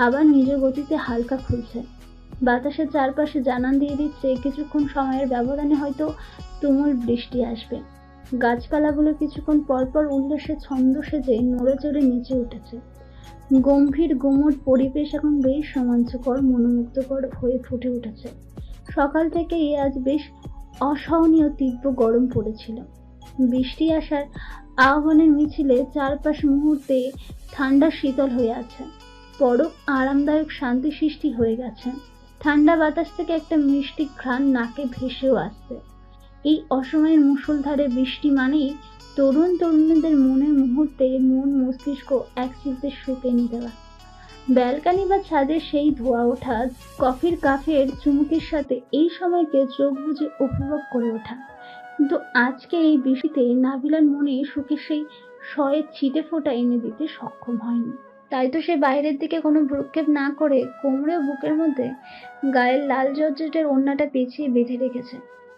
আবার নিজ গতিতে হালকা খুলছে। বাতাসের চারপাশে জানান দিয়ে দিচ্ছে কিছুক্ষণ সময়ের ব্যবধানে হয়তো তুমুল বৃষ্টি আসবে। গাছপালাগুলো কিছুক্ষণ পরপর উল্লাসে ছন্দ সেজে নড়ে চড়ে নিচে উঠেছে। গম্ভীর গুমট পরিবেশ এখন বেশ রোমাঞ্চকর, মনোমুগ্ধকর হয়ে ফুটে উঠেছে। সকাল থেকেই আজ বেশ অসহনীয় তীব্র গরম পড়েছিল। বৃষ্টি আসার আহ্বানের মিছিলে চারপাশ মুহূর্তে ঠান্ডা শীতল হয়ে আছে। পরম আরামদায়ক শান্তি সৃষ্টি হয়ে গেছে। ঠান্ডা বাতাস থেকে একটা মিষ্টি ঘ্রাণ নাকে ভেসেও আসছে। এই অসময়ের মুষলধারে বৃষ্টি মানেই তরুণ তরুণীদের মনের মুহূর্তে মন মস্তিষ্ক এক চিলতে শুকে নিতে দেওয়া। ব্যালকানি বা ছাদের সেই ধোয়া ওঠা কফির কাপের চুমুকের সাথে এই সময়কে চোখ বুজে উপভোগ করে ওঠা। কিন্তু আজকে এই বৃষ্টিতে নাবিলার মনে সুখের সেই শয়ের ছিটে ফোঁটা এনে দিতে সক্ষম হয়নি। তাই তো সে বাইরের দিকে কোনো ভ্রুক্ষেপ না করে কোমরে বুকের মধ্যে গায়ের লাল জর্জেটের ওড়নাটা পেঁচিয়ে বেঁধে রেখেছে।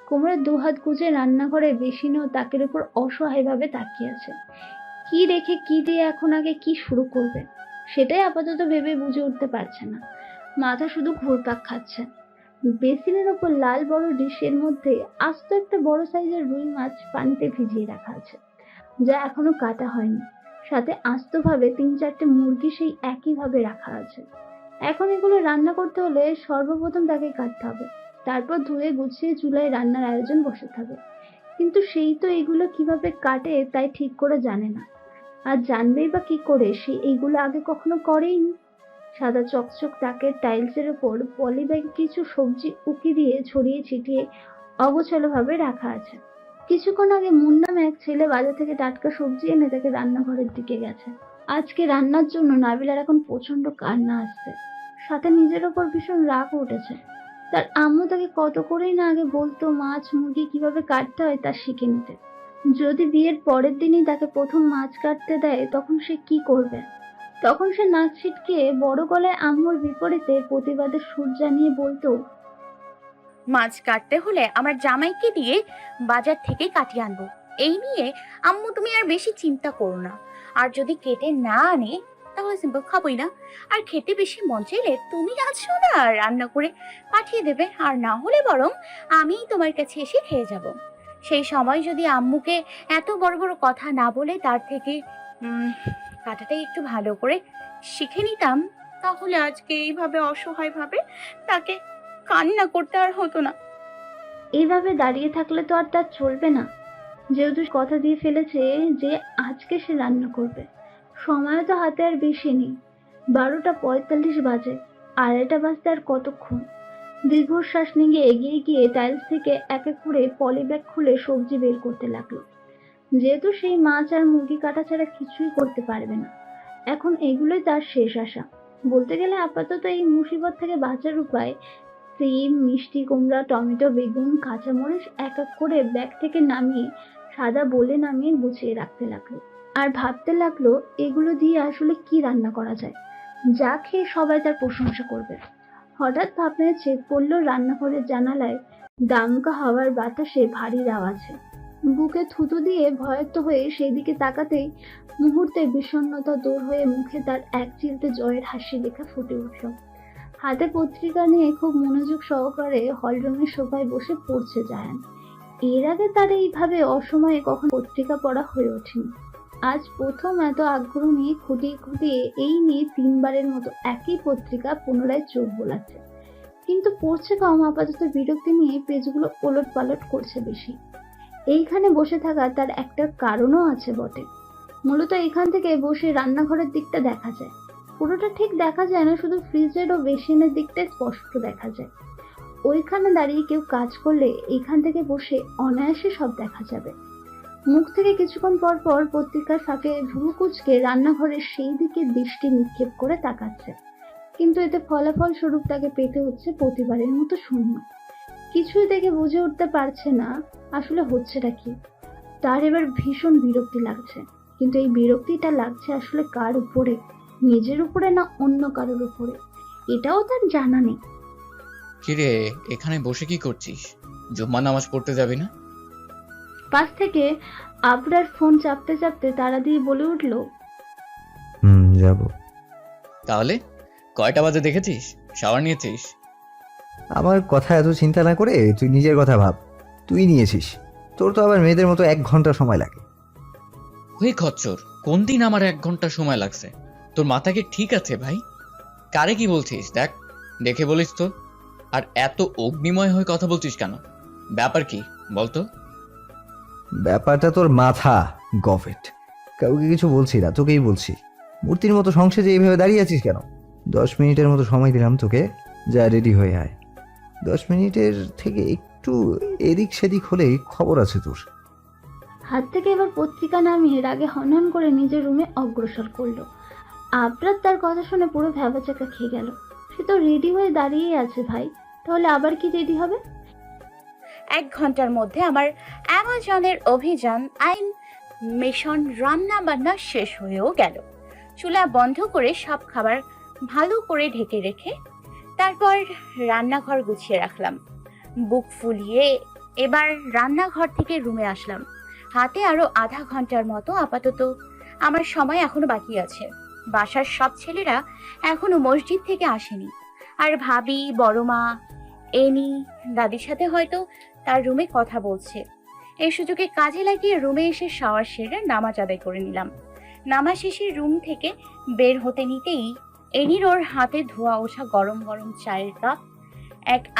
কোমরের দুহাত গুজে রান্নাঘরে বেসিনেও তাকের উপর অসহায়ভাবে তাকিয়ে আছে। কি রেখে কি দিয়ে এখন আগে কি শুরু করবে সেটাই আপাতত ভেবে বুঝে উঠতে পারছে না। মাথা শুধু ঘুরপাক খাচ্ছে। বেসিনের ওপর লাল বড় ডিশের মধ্যে আস্ত একটা বড় সাইজের রুই মাছ পানিতে ভিজিয়ে রাখা আছে, যা এখনো কাটা হয়নি। সাথে আস্তভাবে 3-4টে মুরগি সেই একইভাবে রাখা আছে। এখন এগুলো রান্না করতে হলে সর্বপ্রথম তাকে কাটতে হবে, তারপর ধুয়ে গুছিয়ে চুলায় রান্নার আয়োজন বসে থাকে। কিন্তু সেই তো এগুলো কিভাবে কাটে তাই ঠিক করে জানে না। আর জানবেই বা কি করে, সে এইগুলো আগে কখনো করেইনি। সাদা চকচক তাকের টাইলসের ওপর পলিব্যাগে কিছু সবজি উকি দিয়ে ছড়িয়ে ছিটিয়ে অগোছালো ভাবে রাখা আছে। কিছুক্ষণ আগে মুন্না নামে এক ছেলে বাজার থেকে টাটকা সবজি এনে তাকে রান্নাঘরের দিকে গেছে। আজকে রান্নার জন্য নাবিলার এখন প্রচন্ড কান্না আসছে, সাথে নিজের ওপর ভীষণ রাগ উঠেছে। তার আম্মু তাকে কত করেই না আগে বলতো মাছ মুরগি কিভাবে কাটতে হয় তা শিখে নিতে। যদি বিয়ের পরের দিনই তাকে প্রথম মাছ কাটতে দেয় তখন সে কি করবে? তখন সে নাক ছিটকে বড় গলায় আম্মুর বিপরীতে প্রতিবাদের সুর জানিয়ে বলতো, মাছ কাটতে হলে আমার জামাইকে দিয়ে বাজার থেকে কাটিয়ে আনবো। এই নিয়ে আম্মু তুমি আর বেশি চিন্তা করো না। আর যদি কেটে না আনে তাহলে সিম্পল খাবোই না। আর খেতে বেশি মন চাইলে তুমি আছো না, রান্না করে পাঠিয়ে দেবে। আর না হলে বরং আমিই তোমার কাছে এসে খেয়ে যাব। সেই সময় যদি আম্মুকে এত বড় বড় কথা না বলে তার থেকে কাটাটাই একটু ভালো করে শিখে নিতাম, তাহলে আজকে এইভাবে অসহায়ভাবে তাকে কান্না করতে আর হতো না। এইভাবে দাঁড়িয়ে থাকলে তো আর তার চলবে না। যেহেতু কথা দিয়ে ফেলেছে যে আজকে সে রান্না করবে, সময় তো হাতে আর বেশি নেই। 12:45 বাজে। 2:30 বাজতে আর কতক্ষণ? দীর্ঘশ্বাস নিয়ে এগিয়ে গিয়ে টাইলস থেকে এক এক করে পলিব্যাগ খুলে সবজি বের করতে লাগলো। যেহেতু সেই মাছ আর মুরগি কাটা ছাড়া কিছুই করতে পারবে না, এখন এগুলোই তার শেষ আশা। বলতে গেলে আপাতত এই মুসিবত থেকে বাঁচার উপায় সিম, মিষ্টি কুমড়া, টমেটো, বেগুন, কাঁচামরিচ এক এক করে ব্যাগ থেকে নামিয়ে সাদা বলে নামিয়ে গুছিয়ে রাখতে লাগলো। আর ভাবতে লাগলো এগুলো দিয়ে আসলে কি রান্না করা যায়, যা খেয়ে সবাই তার প্রশংসা করবে। হঠাৎ ভাবনায় চেক পড়লো রান্নাঘরের জানালায় দামকা হাওয়ার বাতাসে ভারী আওয়াজে। বুকে থুতু দিয়ে ভয়ত্ব হয়ে সেদিকে তাকাতেই মুহূর্তে বিষণ্ণতা দূর হয়ে মুখে তার এক চিলতে জয়ের হাসি লেখা ফুটে উঠল। হাতে পত্রিকা নিয়ে খুব মনোযোগ সহকারে হলরুমের সোফায় বসে পড়ছে জায়ান। এর আগে তার এইভাবে অসময়ে কখন পত্রিকা পড়া হয়ে ওঠেনি। আজ প্রথম এত আগ্রহ নিয়ে খুঁটিয়ে খুঁটিয়ে এই নিয়ে 3বারের মতো একই পত্রিকা পুনরায় চোখ বোলাচ্ছে। কিন্তু পড়ছে কম, আপাতত বিরক্তি নিয়ে পেজগুলো ওলট পালট করছে বেশি। এইখানে বসে থাকা তার একটা কারণও আছে বটে। মূলত এখান থেকে বসে রান্নাঘরের দিকটা দেখা যায়। পুরোটা ঠিক দেখা যায় না, শুধু ফ্রিজের ও বেসিনের দিকটা স্পষ্ট দেখা যায়। ওইখানে দাঁড়িয়ে কেউ কাজ করলে এখান থেকে বসে অনায়াসে সব দেখা যাবে। মুখ থেকে কিছুক্ষণ পর পর পত্রিকার ফাঁকে ভ্রু কুঁচকে রান্নাঘরের সেই দিকে দৃষ্টি নিক্ষেপ করে তাকাচ্ছে, কিন্তু এতে ফলাফল স্বরূপ তাকে পেতে হচ্ছে প্রতিবারের মতো শূন্য। কিছুই দেখে বুঝে উঠতে পারছে না আসলে হচ্ছেটা কি। তার এবার ভীষণ বিরক্তি লাগছে, কিন্তু এই বিরক্তিটা লাগছে আসলে কার উপরে, নিজের উপরে না অন্য কারোর উপরে, এটাও তার জানা নেই। কিরে, এখানে বসে কি করছিস? জুম্মা নামাজ পড়তে যাবি না? পাশ থেকে আবরার ফোন চাপতে চাপতে তারা দিয়ে বলে উঠল, যাব। তাহলে কয়টা বাজে দেখেছিস? শাওয়ার নিয়েছিস? আমার কথা এত চিন্তা না করে তুই নিজের কথা ভাব। তুই নিয়েছিস, তোর তো আবার মেয়েদের মতো 1 ঘন্টা সময় লাগে। ওই খচ্চর, কোন দিন আমার 1 ঘন্টা সময় লাগছে? তোর মাথা কি ঠিক আছে ভাই? কারে কি বলছিস দেখ, দেখে বলিস তো। আর এত অগ্নিময় হয়ে কথা বলছিস কেন? ব্যাপার কি বলতো? ব্যাপারটা তোর মাথা গভেট। কাউকে কিছু বলছি না, তোকেই বলছি। মূর্তির মতো সংসদে এইভাবে দাঁড়িয়ে আছিস কেন? 10 মিনিটের মতো সময় দিলাম তোকে, যা রেডি হয়ে আয়। 10 মিনিটের থেকে একটু এদিক সেদিক হলেই খবর আছে তোর। হাত থেকে এবার পত্রিকা নামিয়ে রাগে হনহন করে নিজের রুমে অগ্রসর করলো। আবরার তার কথা শুনে পুরো ভ্যাবাচাকা খেয়ে গেল। সে তো রেডি হয়ে দাঁড়িয়েই আছে ভাই, তাহলে আবার কি রেডি হবে? 1 ঘন্টার মধ্যে আমার অ্যামাজনের অভিযান আইন মিশন রান্না বান্না শেষ হয়েও গেল। চুলা বন্ধ করে সব খাবার ভালো করে ঢেকে রেখে তারপর রান্নাঘর গুছিয়ে রাখলাম। বুক ফুলিয়ে এবার রান্নাঘর থেকে রুমে আসলাম। হাতে আরো আধা ঘন্টার মতো আপাতত আমার সময় এখনো বাকি আছে। বাসার সব ছেলেরা এখনো মসজিদ থেকে আসেনি, আর ভাবি, বড় মা, এনি দাদির সাথে হয়তো তার রুমে কথা বলছে। এই সুযোগে কাজে লাগিয়ে রুমে এসে শাওয়ার সেরে নামাজ আদায় করে নিলাম। নামাজ শেষে রুম থেকে বের হতে নিতেই এনির ওর হাতে ধোয়া ওঠা গরম গরম চায়ের কাপ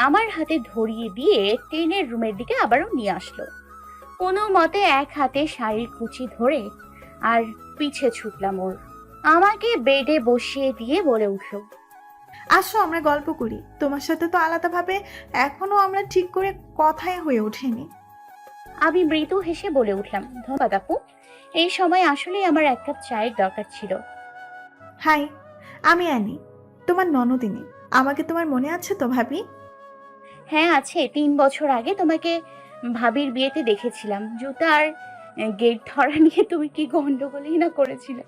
আমার হাতে ধরিয়ে দিয়ে টেনের রুমের দিকে আবারও নিয়ে আসলো। কোনো মতে এক হাতে শাড়ির কুচি ধরে আর পিছে ছুটলাম ওর। আমাকে বেডে বসিয়ে দিয়ে বলে উঠল, আসো আমরা গল্প করি। তোমার সাথে তো আলাদাভাবে এখনো আমরা ঠিক করে কথাই হয়ে ওঠেনি। আমি মৃদু হেসে বলে উঠলাম, ধন্যবাদ আপু, এই সময় আসলেই আমার 1 কাপ চায়ের দরকার ছিল। হাই, আমি অ্যানি, তোমার ননদিনী। আমাকে তোমার মনে আছে তো ভাবি? হ্যাঁ আছে, 3 বছর আগে তোমাকে ভাবির বিয়েতে দেখেছিলাম। জুতার গেট ধরা নিয়ে তুমি কি গন্ডগোলই না করেছিলে।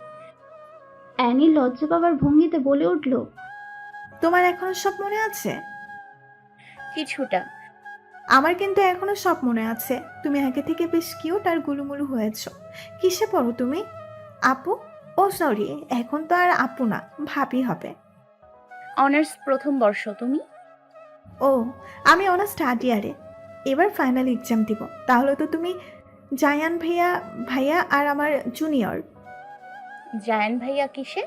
অ্যানি লজ্জা পাবার ভঙ্গিতে বলে উঠল, তোমার এখনো সব মনে আছে? কিছুটা। আমার কিন্তু এখনো সব মনে আছে। তুমি আগে থেকে বেশ কিউট আর গুলুমুলু হয়েছো। কিসে পড়ো তুমি? আপু? ও সরি, এখন তো আর আপু না, ভাবি হবে। অনার্স 1ম বর্ষ। তুমি? ও, আমি অনার্স থার্ড ইয়ারে, এবার ফাইনাল এক্সাম দিব। তাহলে তো তুমি জায়ান ভাইয়া আর আমার জুনিয়র। জায়ান ভাইয়া কিসে?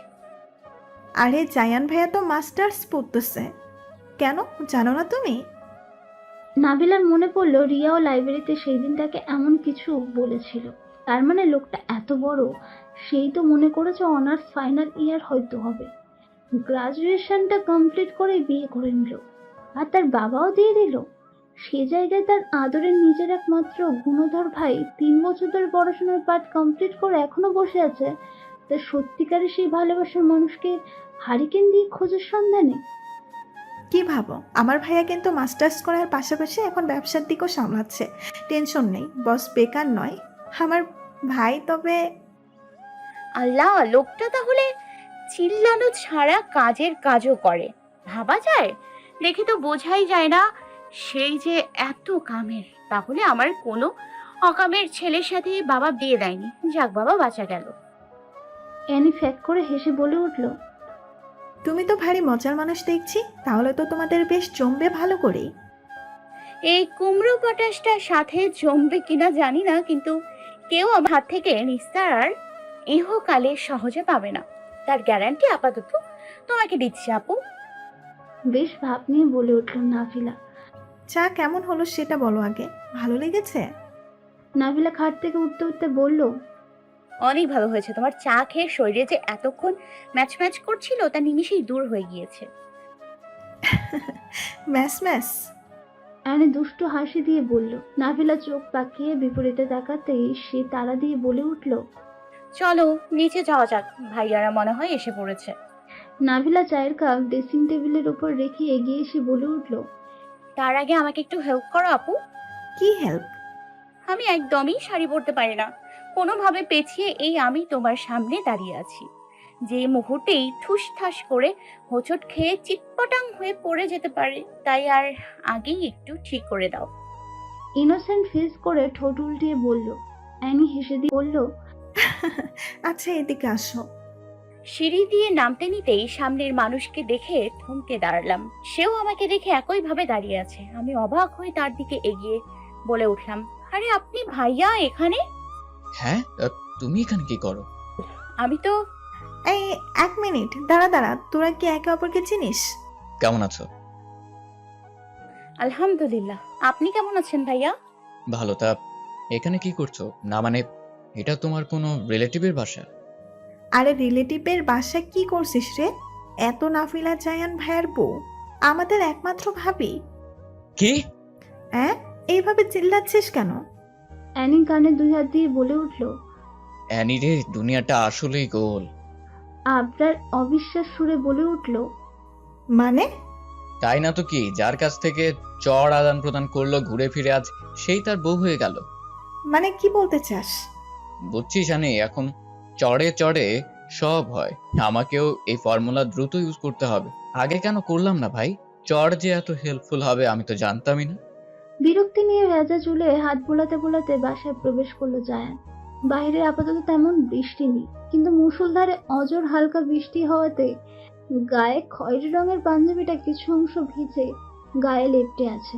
আরে জায়ান ভাইয়া তো মাস্টার্স পড়তেছে। কেন, জানো না তুমি? নাবিলার মনে পড়লো রিয়াও লাইব্রেরিতে সেই দিন তাকে এমন কিছু বলেছিল। তার মানে লোকটা এত বড়, সেই তো মনে করেছে অনার্স ফাইনাল ইয়ার হয়তো হবে। গ্রাজুয়েশনটা কমপ্লিট করে বিয়ে করে নিল, আর তার বাবাও দিয়ে দিল। সে জায়গায় তার আদরের নিজের একমাত্র গুণধর ভাই 3 বছর ধরে পড়াশোনার পাঠ কমপ্লিট করে এখনো বসে আছে তার সত্যিকারের সেই ভালোবাসার মানুষকে হারিকেন দিয়ে খোঁজার সন্ধানে। কি ভাবো, আমার ভাইয়া কিন্তু মাস্টার্স করার পাশাপাশি এখন ব্যবসার দিকও সামলাচ্ছে। টেনশন নেই, বস বেকার নয় আমার ভাই। তবে আল্লাহ, লোকটা তাহলে চিল্লানো ছাড়া কাজের কাজও করে, ভাবা যায়? দেখে তো বোঝাই যায় না সেই যে এত কামের। তাহলে আমার কোনো অকামের ছেলের সাথে বাবা বিয়ে দেয়নি। যাক বাবা, বাঁচা গেল। অ্যানি ফ্যাক করে হেসে বলে উঠল, তুমি তো ভারী মজার মানুষ দেখছি। তাহলে তো তোমাদের বেশ জমবে ভালো করেই। এই কুমড়ো পটাশটার সাথে জমবে কিনা জানি না, কিন্তু কেউ আমার হাত থেকে নিস্তার আর ইহকালে সহজে পাবে না, তার গ্যারান্টি আপাতত তোমাকে দিচ্ছি আপু। বেশ ভাব নিয়ে বলে উঠল নাভিলা। চা কেমন হলো সেটা বলো আগে, ভালো লেগেছে? নাভিলা খাট থেকে উঠতে উঠতে বলল, অনেক ভালো হয়েছে। তোমার চা খেয়ে শরীরে যে এতক্ষণ ম্যাচ ম্যাচ করছিল তা নিমিষেই দূর হয়ে গিয়েছে। Mass mass. অ্যানি দুষ্টু হাসি দিয়ে বলল। নাভিলা চোখ পাকিয়ে বিপরীতে তাকাতেই সে তাড়া দিয়ে বলে উঠল, চলো নিচে যাওয়া যাক, ভাইয়ারা মনে হয় এসে পড়েছে। নাভিলা চায়ের কাপ ড্রেসিং টেবিলের উপর রেখে এগিয়ে এসে বলে উঠল, তার আগে আমাকে একটু হেল্প করো আপু। কি হেল্প? আমি একদমই শাড়ি পরতে পারি না, কোনোভাবে পেছিয়ে এই আমি তোমার সামনে দাঁড়িয়ে আছি। যে মুহূর্তেই ঠুস ঠাস করে হোঁচট খেয়ে চিটপটাং হয়ে পড়ে যেতে পারে, তাই আর আগেই একটু ঠিক করে দাও। ইনোসেন্ট ফেস করে ঠোঁট উল্টিয়ে বলল। অ্যানি হেসে দিয়ে বলল, আচ্ছা এদিকে আসো। সিঁড়ি দিয়ে নামতে নিতেই সামনের মানুষকে দেখে থমকে দাঁড়ালাম। সেও আমাকে দেখে একইভাবে দাঁড়িয়ে আছে। আমি অবাক হয়ে তার দিকে এগিয়ে বলে উঠলাম, আরে আপনি ভাইয়া এখানে? হ্যাঁ, তুমি এখানে কি করো? আমি তো এই 1 মিনিট দাঁড়া দাঁড়া, তোরা কি একে অপরকে চিনিস? কেমন আছো? আলহামদুলিল্লাহ। আপনি কেমন আছেন ভাইয়া? ভালো। তা এখানে কি করছো? না মানে, এটা তোমার কোনো রিলেটিভের বাসা? আরে রিলেটিভের বাসায় কি করছিস রে? এত নাফিলা জায়ান ভাইয়ের বউ, আমাদের একমাত্র ভাবি। কি? হ্যাঁ, এইভাবে চিল্লাচ্ছিস কেন? অ্যানি কানে 2 হাত দিয়ে বলে উঠল। অ্যানি রে, দুনিয়াটা আসলেই গোল। আবরার অবিশ্বাস সুরে বলে উঠল, মানে? তাই না তো কি, যার কাছ থেকে চড় আদান প্রদান করলো ঘুরে ফিরে আজ সেই তার বউ হয়ে গেল। মানে কি বলতে চাস? বুঝছিস জানি, এখন চড়ে চড়ে সব হয়। আমাকেও এই ফর্মুলা দ্রুত ইউজ করতে হবে। আগে কেন করলাম না ভাই? চড় যে এত হেল্পফুল হবে আমি তো জানতামই না। বিরক্তি নিয়ে ভেজা চুলে হাত বোলাতে বোলাতে বাসায় প্রবেশ করলো জায়ান। বাইরে আপাতত তেমন বৃষ্টি নেই, কিন্তু মুষলধারে অজর হালকা বৃষ্টি হওয়াতে গায়ে খয়েরি রঙের পাঞ্জাবিটা কিছু অংশ ভিজে গায়ে লেপ্টে আছে।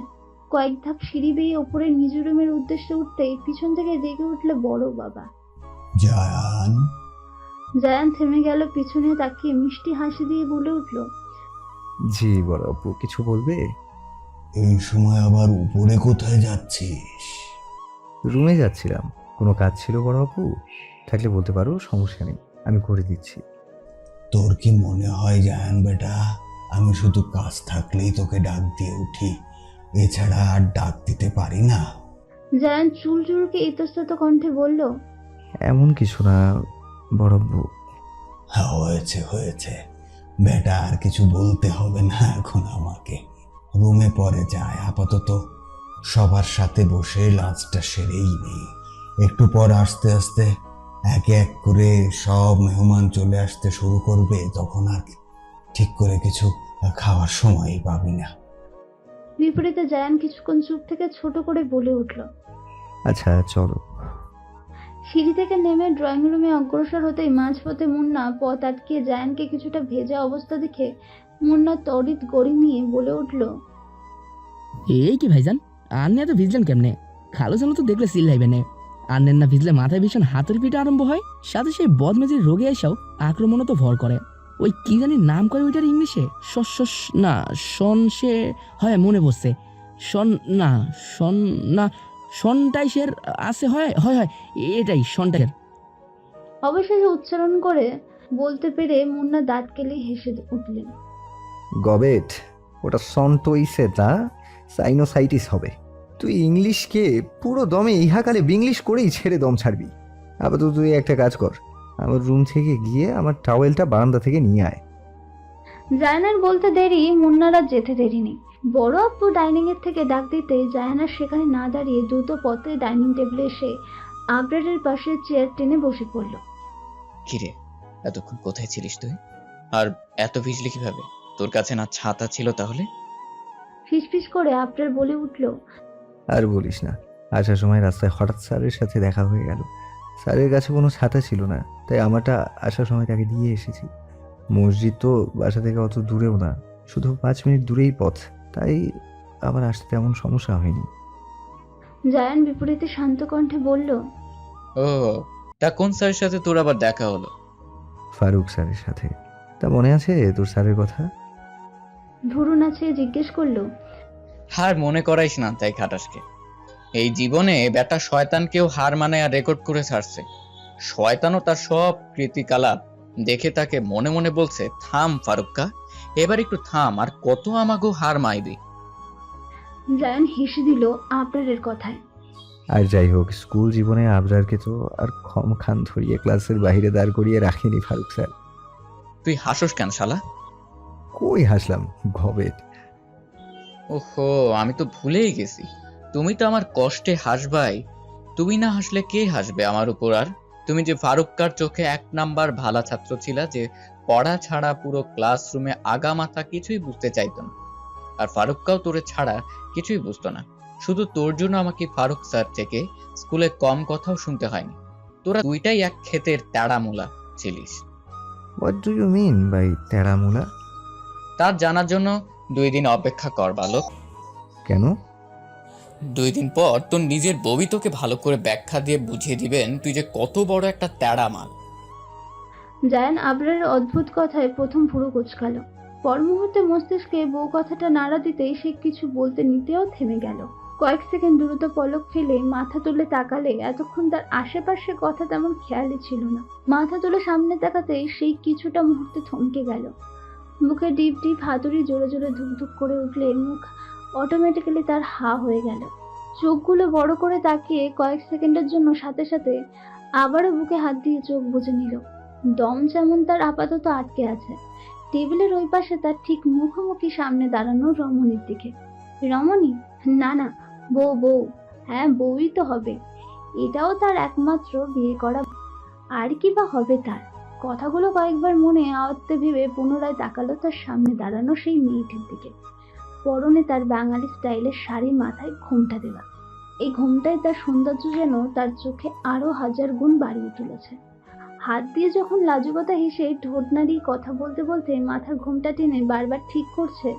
কয়েক ধাপ সিঁড়ি বেয়ে ওপরে নিজ রুমের উদ্দেশ্যে উঠতেই পিছন থেকে জেগে উঠল বড় বাবা। জায়ান, জায়ান থেমে গেল, পিছনে তাকিয়ে মিষ্টি হাসি দিয়ে বলে উঠল, জি বড় আপু, কিছু বলবে? এই সময় আবার উপরে কোথায় যাচ্ছিস? রুমে যাচ্ছিলাম, কোনো কাজ ছিল বড় আপু? থাকলে বলতে পারো, সমস্যা নেই, আমি করে দিচ্ছি। তোর কি মনে হয় জায়ান বেটা, আমি শুধু কাজ থাকলেই তোকে ডাক দিয়ে উঠি, এছাড়া আর ডাক দিতে পারি না? জায়ান চুল চুলকে ইতস্তত কণ্ঠে বলল, এমন কিছু না বড় আপু। হ্যাঁ, হয়েছে হয়েছে বেটা, আর কিছু বলতে হবে না এখন আমাকে। রুমে পরে যায়, আপাতত সবার সাথে বসে লাঞ্চটা সেরেই নেই। একটু পর আস্তে আস্তে একে এক করে সব মেহমান চলে আসতে শুরু করবে, তখন আর ঠিক করে কিছু খাওয়ার সময়ই পাবি না। বিপরীতে জায়ান কিছুক্ষণ চুপ থেকে ছোট করে বলে উঠল। আচ্ছা চলো। সিঁড়ি থেকে নেমে ড্রয়িং রুমে অগ্রসর হতেই মাঝপথে মুন্না পথ আটকিয়ে জায়ানকে কিছুটা ভেজা অবস্থা দেখে মুন্না তড়িৎ গড়ি নিয়ে বলে উঠল, এই কি ভাইজান, আন্নে এত ভিজলেন কেমনে? খালো জানো তো দেখলে চিল্লাইবে না। আন্নের না ভিজলে মাথায় ভীষণ হাতের পিঠে আরম্ভ হয়, সাথে সেই বদমেজির রোগে এসেও আক্রমণও তো ভর করে। ওই কি জানি নাম করে ওইটার ইংলিশে, না শন, সে হয় মনে পড়ছে, শন না শন না শনটাইসের আছে, হয় হয় হয় এটাই শনটাইসের। অবশেষে উচ্চারণ করে বলতে পেরে মুন্না দাঁত কেলে হেসে উঠলেন। গবেট, ওটা সন্টোইসে তা সাইনোসাইটিস হবে। তুই ইংলিশকে পুরো দমে ইহাকালে বিংলিশ করেই ছেড়ে দম ছাড়বি। আপাতত তুই একটা কাজ কর, আমার রুম থেকে গিয়ে আমার টাওয়েলটা বারান্দা থেকে নিয়ে আয়। জায়ানের বলতে দেরি, মুন্নার আর যেতে দেরি নেই। বড় আপু ডাইনিং এর থেকে ডাক দিতে জায়ানার সেখানে না দাঁড়িয়ে দ্রুত পথে ডাইনিং টেবিলে এসে আবরারের পাশে চেয়ার টেনে বসে পড়ল। কিরে, এতক্ষণ কোথায় ছিলিস তুই? আর এত ভিজলি কিভাবে? তোর কাছে না ছাতা ছিল তাহলে? ফিসফিস করে আবরার বলে উঠল, আর বলিস না, আসার সময় রাস্তায় হঠাৎ স্যারের সাথে দেখা হয়ে গেল। স্যারের কাছে কোনো ছাতা ছিল না, তাই আমারটা আসার সময় তাকে দিয়ে এসেছি। মসজিদ তো বাসা থেকে অত দূরেও না, শুধু 5 মিনিট দূরেই পথ, তাই আমার আসতে তেমন সমস্যা হয়নি। জায়ান বিপরীতে শান্ত কণ্ঠে বলল, ও, তা কোন স্যারের সাথে তোর আবার দেখা হলো? ফারুক স্যারের সাথে। তা মনে আছে তোর স্যারের কথা? ভুরু নাচিয়ে জিজ্ঞেস করলো, হার মনে করাইস না তাই খাটাসকে। এই জীবনে বেটা শয়তানকেও হার মানে আর রেকর্ড করে ছাড়ছে। শয়তানও তার সব কৃতিকালাপ দেখে তাকে মনে মনে বলছে, থাম ফারুক্কা, এবার একটু থাম, আর কত আমাকেও হার মাইবি। জায়ান হেসে দিল আবরারের কথায়। আর যাই হোক, স্কুল জীবনে আবরারকে তো আর খান ধরিয়ে ক্লাসের বাইরে দাঁড় করিয়ে রাখেনি ফারুক স্যার। তুই হাসোস কেন শালা? কই হাসলাম, ঘবেট। ওহো, আমি তো ভুলেই গেছি, তুমি তো আমার কষ্টে হাসবাই। তুমি না হাসলে কে হাসবে আমার উপর? আর তুমি যে ফারুক্কার চোখে 1 নাম্বার ভালা ছাত্র ছিলা, যে পড়া ছাড়া পুরো ক্লাসরুমে আগা মাথা কিছুই বুঝতে চাইতো না, আর ফারুক্কাও তোরে ছাড়া কিছুই বুঝতো না। শুধু তোর জন্য আমাকে ফারুক স্যার থেকে স্কুলে কম কথাও শুনতে হয়নি। তোরা দুইটাই এক ক্ষেতের তেড়ামুলা ছিলিস। What do you mean by তেড়ামুলা? তার জানার জন্য 2 দিন অপেক্ষা কর বালক। কেন? 2 দিন পর তোর নিজের ববি তোকে ভালো করে ব্যাখ্যা দিয়ে বুঝিয়ে দিবেন তুই যে কত বড় একটা তেড়া মাল। জায়ান আবরারের অদ্ভুত কথায় প্রথম ভুরু কুঁচকালো। পর মুহূর্তে মস্তিষ্কে বউ কথাটা নাড়া দিতেই সে কিছু বলতে নিতেও থেমে গেল। কয়েক সেকেন্ড দ্রুত পলক ফেলে মাথা তুলে তাকালে এতক্ষণ তার আশেপাশে কথা তেমন খেয়ালই ছিল না। মাথা তুলে সামনে তাকাতেই সেই কিছুটা মুহূর্তে থমকে গেল। মুখে ডিপ ডিপ হাতুড়ি জোরে জোরে ধুকধুক করে উঠলে মুখ অটোমেটিক্যালি তার হা হয়ে গেল। চোখগুলো বড় করে তাকিয়ে কয়েক সেকেন্ডের জন্য সাথে সাথে আবারও বুকে হাত দিয়ে চোখ বুজে নিল। দম যেমন তার আপাতত আটকে আছে। টেবিলের ওই পাশে তার ঠিক মুখোমুখি সামনে দাঁড়ানো রমণীর দিকে। রমণী? না না, বউ। হ্যাঁ, বউই তো হবে। এটাও তার একমাত্র বিয়ে করা, আর কি বা হবে তার? কথাগুলো কয়েকবার মনে আওয়াজতে ভেবে পুনরায় তাকালো তার সামনে দাঁড়ানো সেই মেয়েটির দিকে। পরনে তার বাঙালি স্টাইলের শাড়ি, মাথায় ঘোমটা দেওয়া। এই ঘোমটায় তার সৌন্দর্য যেন তার চোখে আরো 1000 গুণ বাড়িয়ে তুলেছে। হাত দিয়ে যখন লাজুকতা হেসে ঠোঁট নাড়িয়ে কথা বলতে বলতে মাথার ঘোমটা টেনে বারবার ঠিক করছে,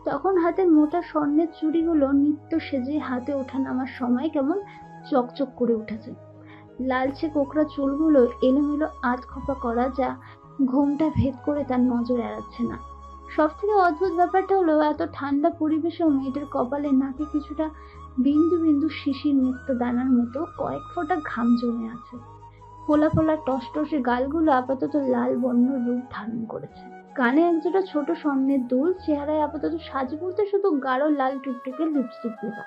তখন হাতের মোটা স্বর্ণের চুড়িগুলো নিত্য সেজে হাতে ওঠা নামার সময় কেমন চকচক করে উঠেছে। লালচে কোকড়া চুলগুলো এলোমেলো আধখোপা করা, যা ঘোমটা ভেদ করে তার নজর এড়াচ্ছে না। সব থেকে অদ্ভুত ব্যাপারটা হলো, এত ঠান্ডা পরিবেশেও মেয়েটার কপালে নাকে কিছুটা বিন্দু বিন্দু শিশির মুক্ত দানার মতো কয়েক ফোঁটা ঘাম জমে আছে। ফোলা ফোলা টসটসে গালগুলো আপাতত লাল বর্ণ রূপ ধারণ করেছে। কানে একজোড়া ছোট স্বর্ণের দুল, চেহারায় আপাতত সাজ বলতে শুধু গাঢ় লাল টুকটুকে লিপস্টিক দেওয়া।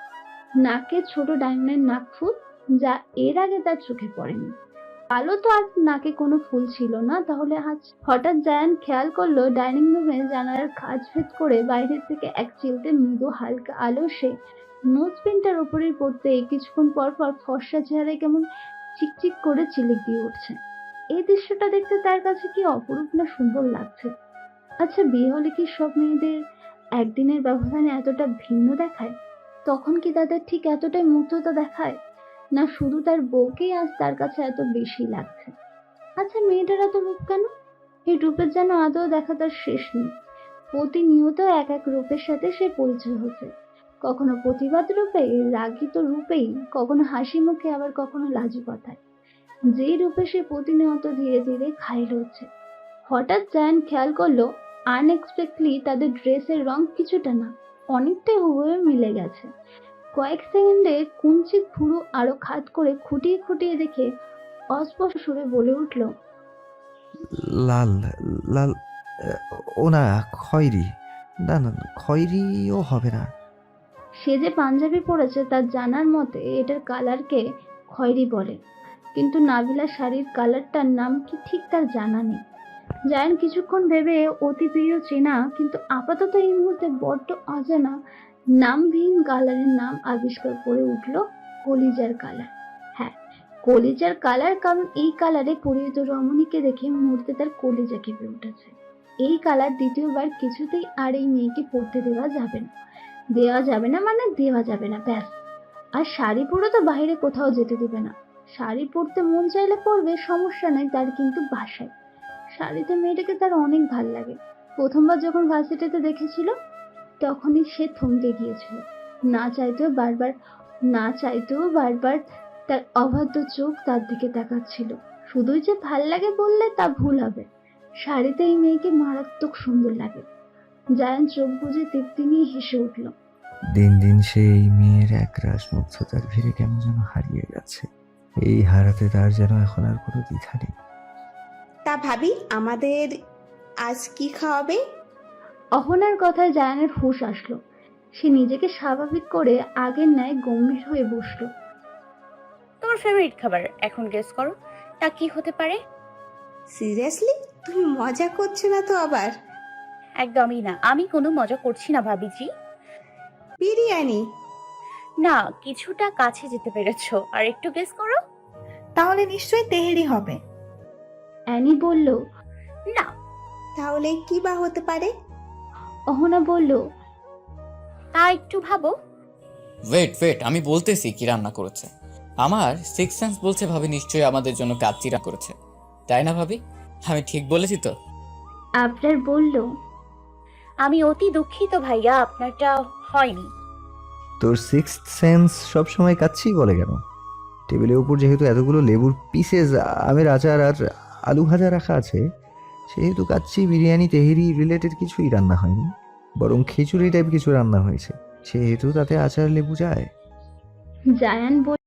নাকে ছোট ডায়মন্ডের নাকফুল, যা এর আগে তার চোখে পড়েনি। কালো তো আর নাকে কোনো ফুল ছিল না, তাহলে আজ হঠাৎ জায়ান খেয়াল করলো ডাইনিং রুমে জানালার কাঁচ ভেদ করে বাইরের থেকে এক চিলতে মৃদু হালকা আলো সে নোজপিনটার উপরেই পড়তে কিছুক্ষণ পর পর ফর্সা চেহারায় কেমন চিকচিক করে চিলিক দিয়ে উঠছে। এই দৃশ্যটা দেখতে তার কাছে কি অপরূপ না সুন্দর লাগছে। আচ্ছা, বিয়ে হলে কি সব মেয়েদের একদিনের ব্যবধানে এতটা ভিন্ন দেখায়? তখন কি তাদের ঠিক এতটাই মুগ্ধতা দেখায়, না শুধু তার বউকেই আজ তার কাছে এত বেশি লাগছে? আচ্ছা, মেয়েটার এত রূপ কেন? এই রূপের যেন আদৌ দেখা তার শেষ নেই। প্রতিনিয়ত এক এক রূপের সাথে সে পরিচয় হচ্ছে, কখনো প্রতিবাদ রূপে, রাগিত রূপেই, কখনো হাসি মুখে, আবার কখনো লাজু কথায়। যেই রূপে সে প্রতিনিয়ত ধীরে ধীরে ঘায়েল হচ্ছে। হঠাৎ জায়ান খেয়াল করলো আনএক্সপেক্টলি তাদের ড্রেসের রং কিছুটা না, অনেকটাই হুবহু মিলে গেছে। কয়েক সেকেন্ডে কুঞ্চিত ভুরু আরো খাত করে খুঁটিয়ে খুঁটিয়ে দেখে অস্পষ্ট সুরে বলে উঠল, লাল লাল, ও না, খয়েরি। না না, খয়েরিও হবে না। সে যে পাঞ্জাবি পরেছে তার জানার মতে এটার কালারকে খয়েরি বলে, কিন্তু নাবিলা শাড়ির কালারটার নাম কি ঠিক তার জানা নেই। জায়ান কিছুক্ষণ ভেবে অতি প্রিয় চেনা কিন্তু আপাতত এই মুহূর্তে বড্ড অজানা নামবিহীন কালারের নাম আবিষ্কার করে উঠল, কলিজার কালার। হ্যাঁ, কলিজার কালার, কারণ এই কালারে পরিহিত রমণীকে দেখে মুহূর্তে তার কলিজা কেঁপে উঠেছে। এই কালার দ্বিতীয়বার কিছুতেই আর এই মেয়েকে পরতে দেওয়া যাবে না। দেওয়া যাবে না মানে দেওয়া যাবে না, ব্যাস। আর শাড়ি পরে তো বাইরে কোথাও যেতে দেবে না। শাড়ি পরতে মন চাইলে পরবে, সমস্যা নাই তার, কিন্তু বাসায়। শাড়িতে মেয়েটাকে তার অনেক ভাল লাগে। প্রথমবার যখন ভার্সিটিতে দেখেছিল তখনই সে থমকে গিয়েছিল। না চাইতেও বারবার তার অবাধ্য চোখ তার দিকে তাকাচ্ছিল। শুধুই যে ভাল লাগে বললে তা ভুল হবে। শাড়িতে এই মেয়েকে মারাত্মক সুন্দর লাগে। জায়ান চোখ বুজে তৃপ্তি নিয়ে হেসে উঠল। দিন দিন সেই মেয়ের একরাশ মুগ্ধতার ভিড়ে কেমন যেন হারিয়ে গেছে। এই হারাতে তার যেন এখন আর কোনো দ্বিধা নেই। তা ভাবি, আমাদের আজ কি খাওয়াবে? অহনার কথায় জায়ানের হুঁশ আসলো। সে নিজেকে স্বাভাবিক করে আগের ন্যায় গম্ভীর হয়ে বসলো। তোমার ফেভারিট খাবার এখন গেস করো, তা কি হতে পারে? সিরিয়াসলি, তুমি মজা করছো না তো আবার? একদমই না, আমি কোনো মজা করছি না ভাবিজি। বিরিয়ানি? না, কিছুটা কাছে যেতে পেরেছো, আর একটু গেস করো। তাহলে নিশ্চয়ই তেহেরি হবে। অ্যানি বলল। না। তাহলে কি বা হতে পারে? অহনা বলল। তা একটু ভাবো। ওয়েট, আমি বলতেছি কি রান্না করেছে। আমার সিক্স সেন্স বলছে ভাবি নিশ্চয়ই আমাদের জন্য কাচ্চি রান্না করেছে, তাই না ভাবি? আমি ঠিক বলেছি তো? আবরার বলল। আমি অতি দুঃখিত ভাইয়া, আপনারটা হয়নি। তোর সিক্সথ সেন্স সবসময় কাচ্ছিই বলে কেন? টেবিলের উপর যেহেতু এতগুলো লেবুর পিসেস, আমের আচার আর আলু ভাজা রাখা আছে, সেহেতু কাচ্চি, বিরিয়ানি, তেহেরি রিলেটেড কিছুই রান্না হয়নি, বরং খিচুড়ি টাইপ কিছু রান্না হয়েছে, সেহেতু তাতে আচার লেবু যায়। জায়ান বলল।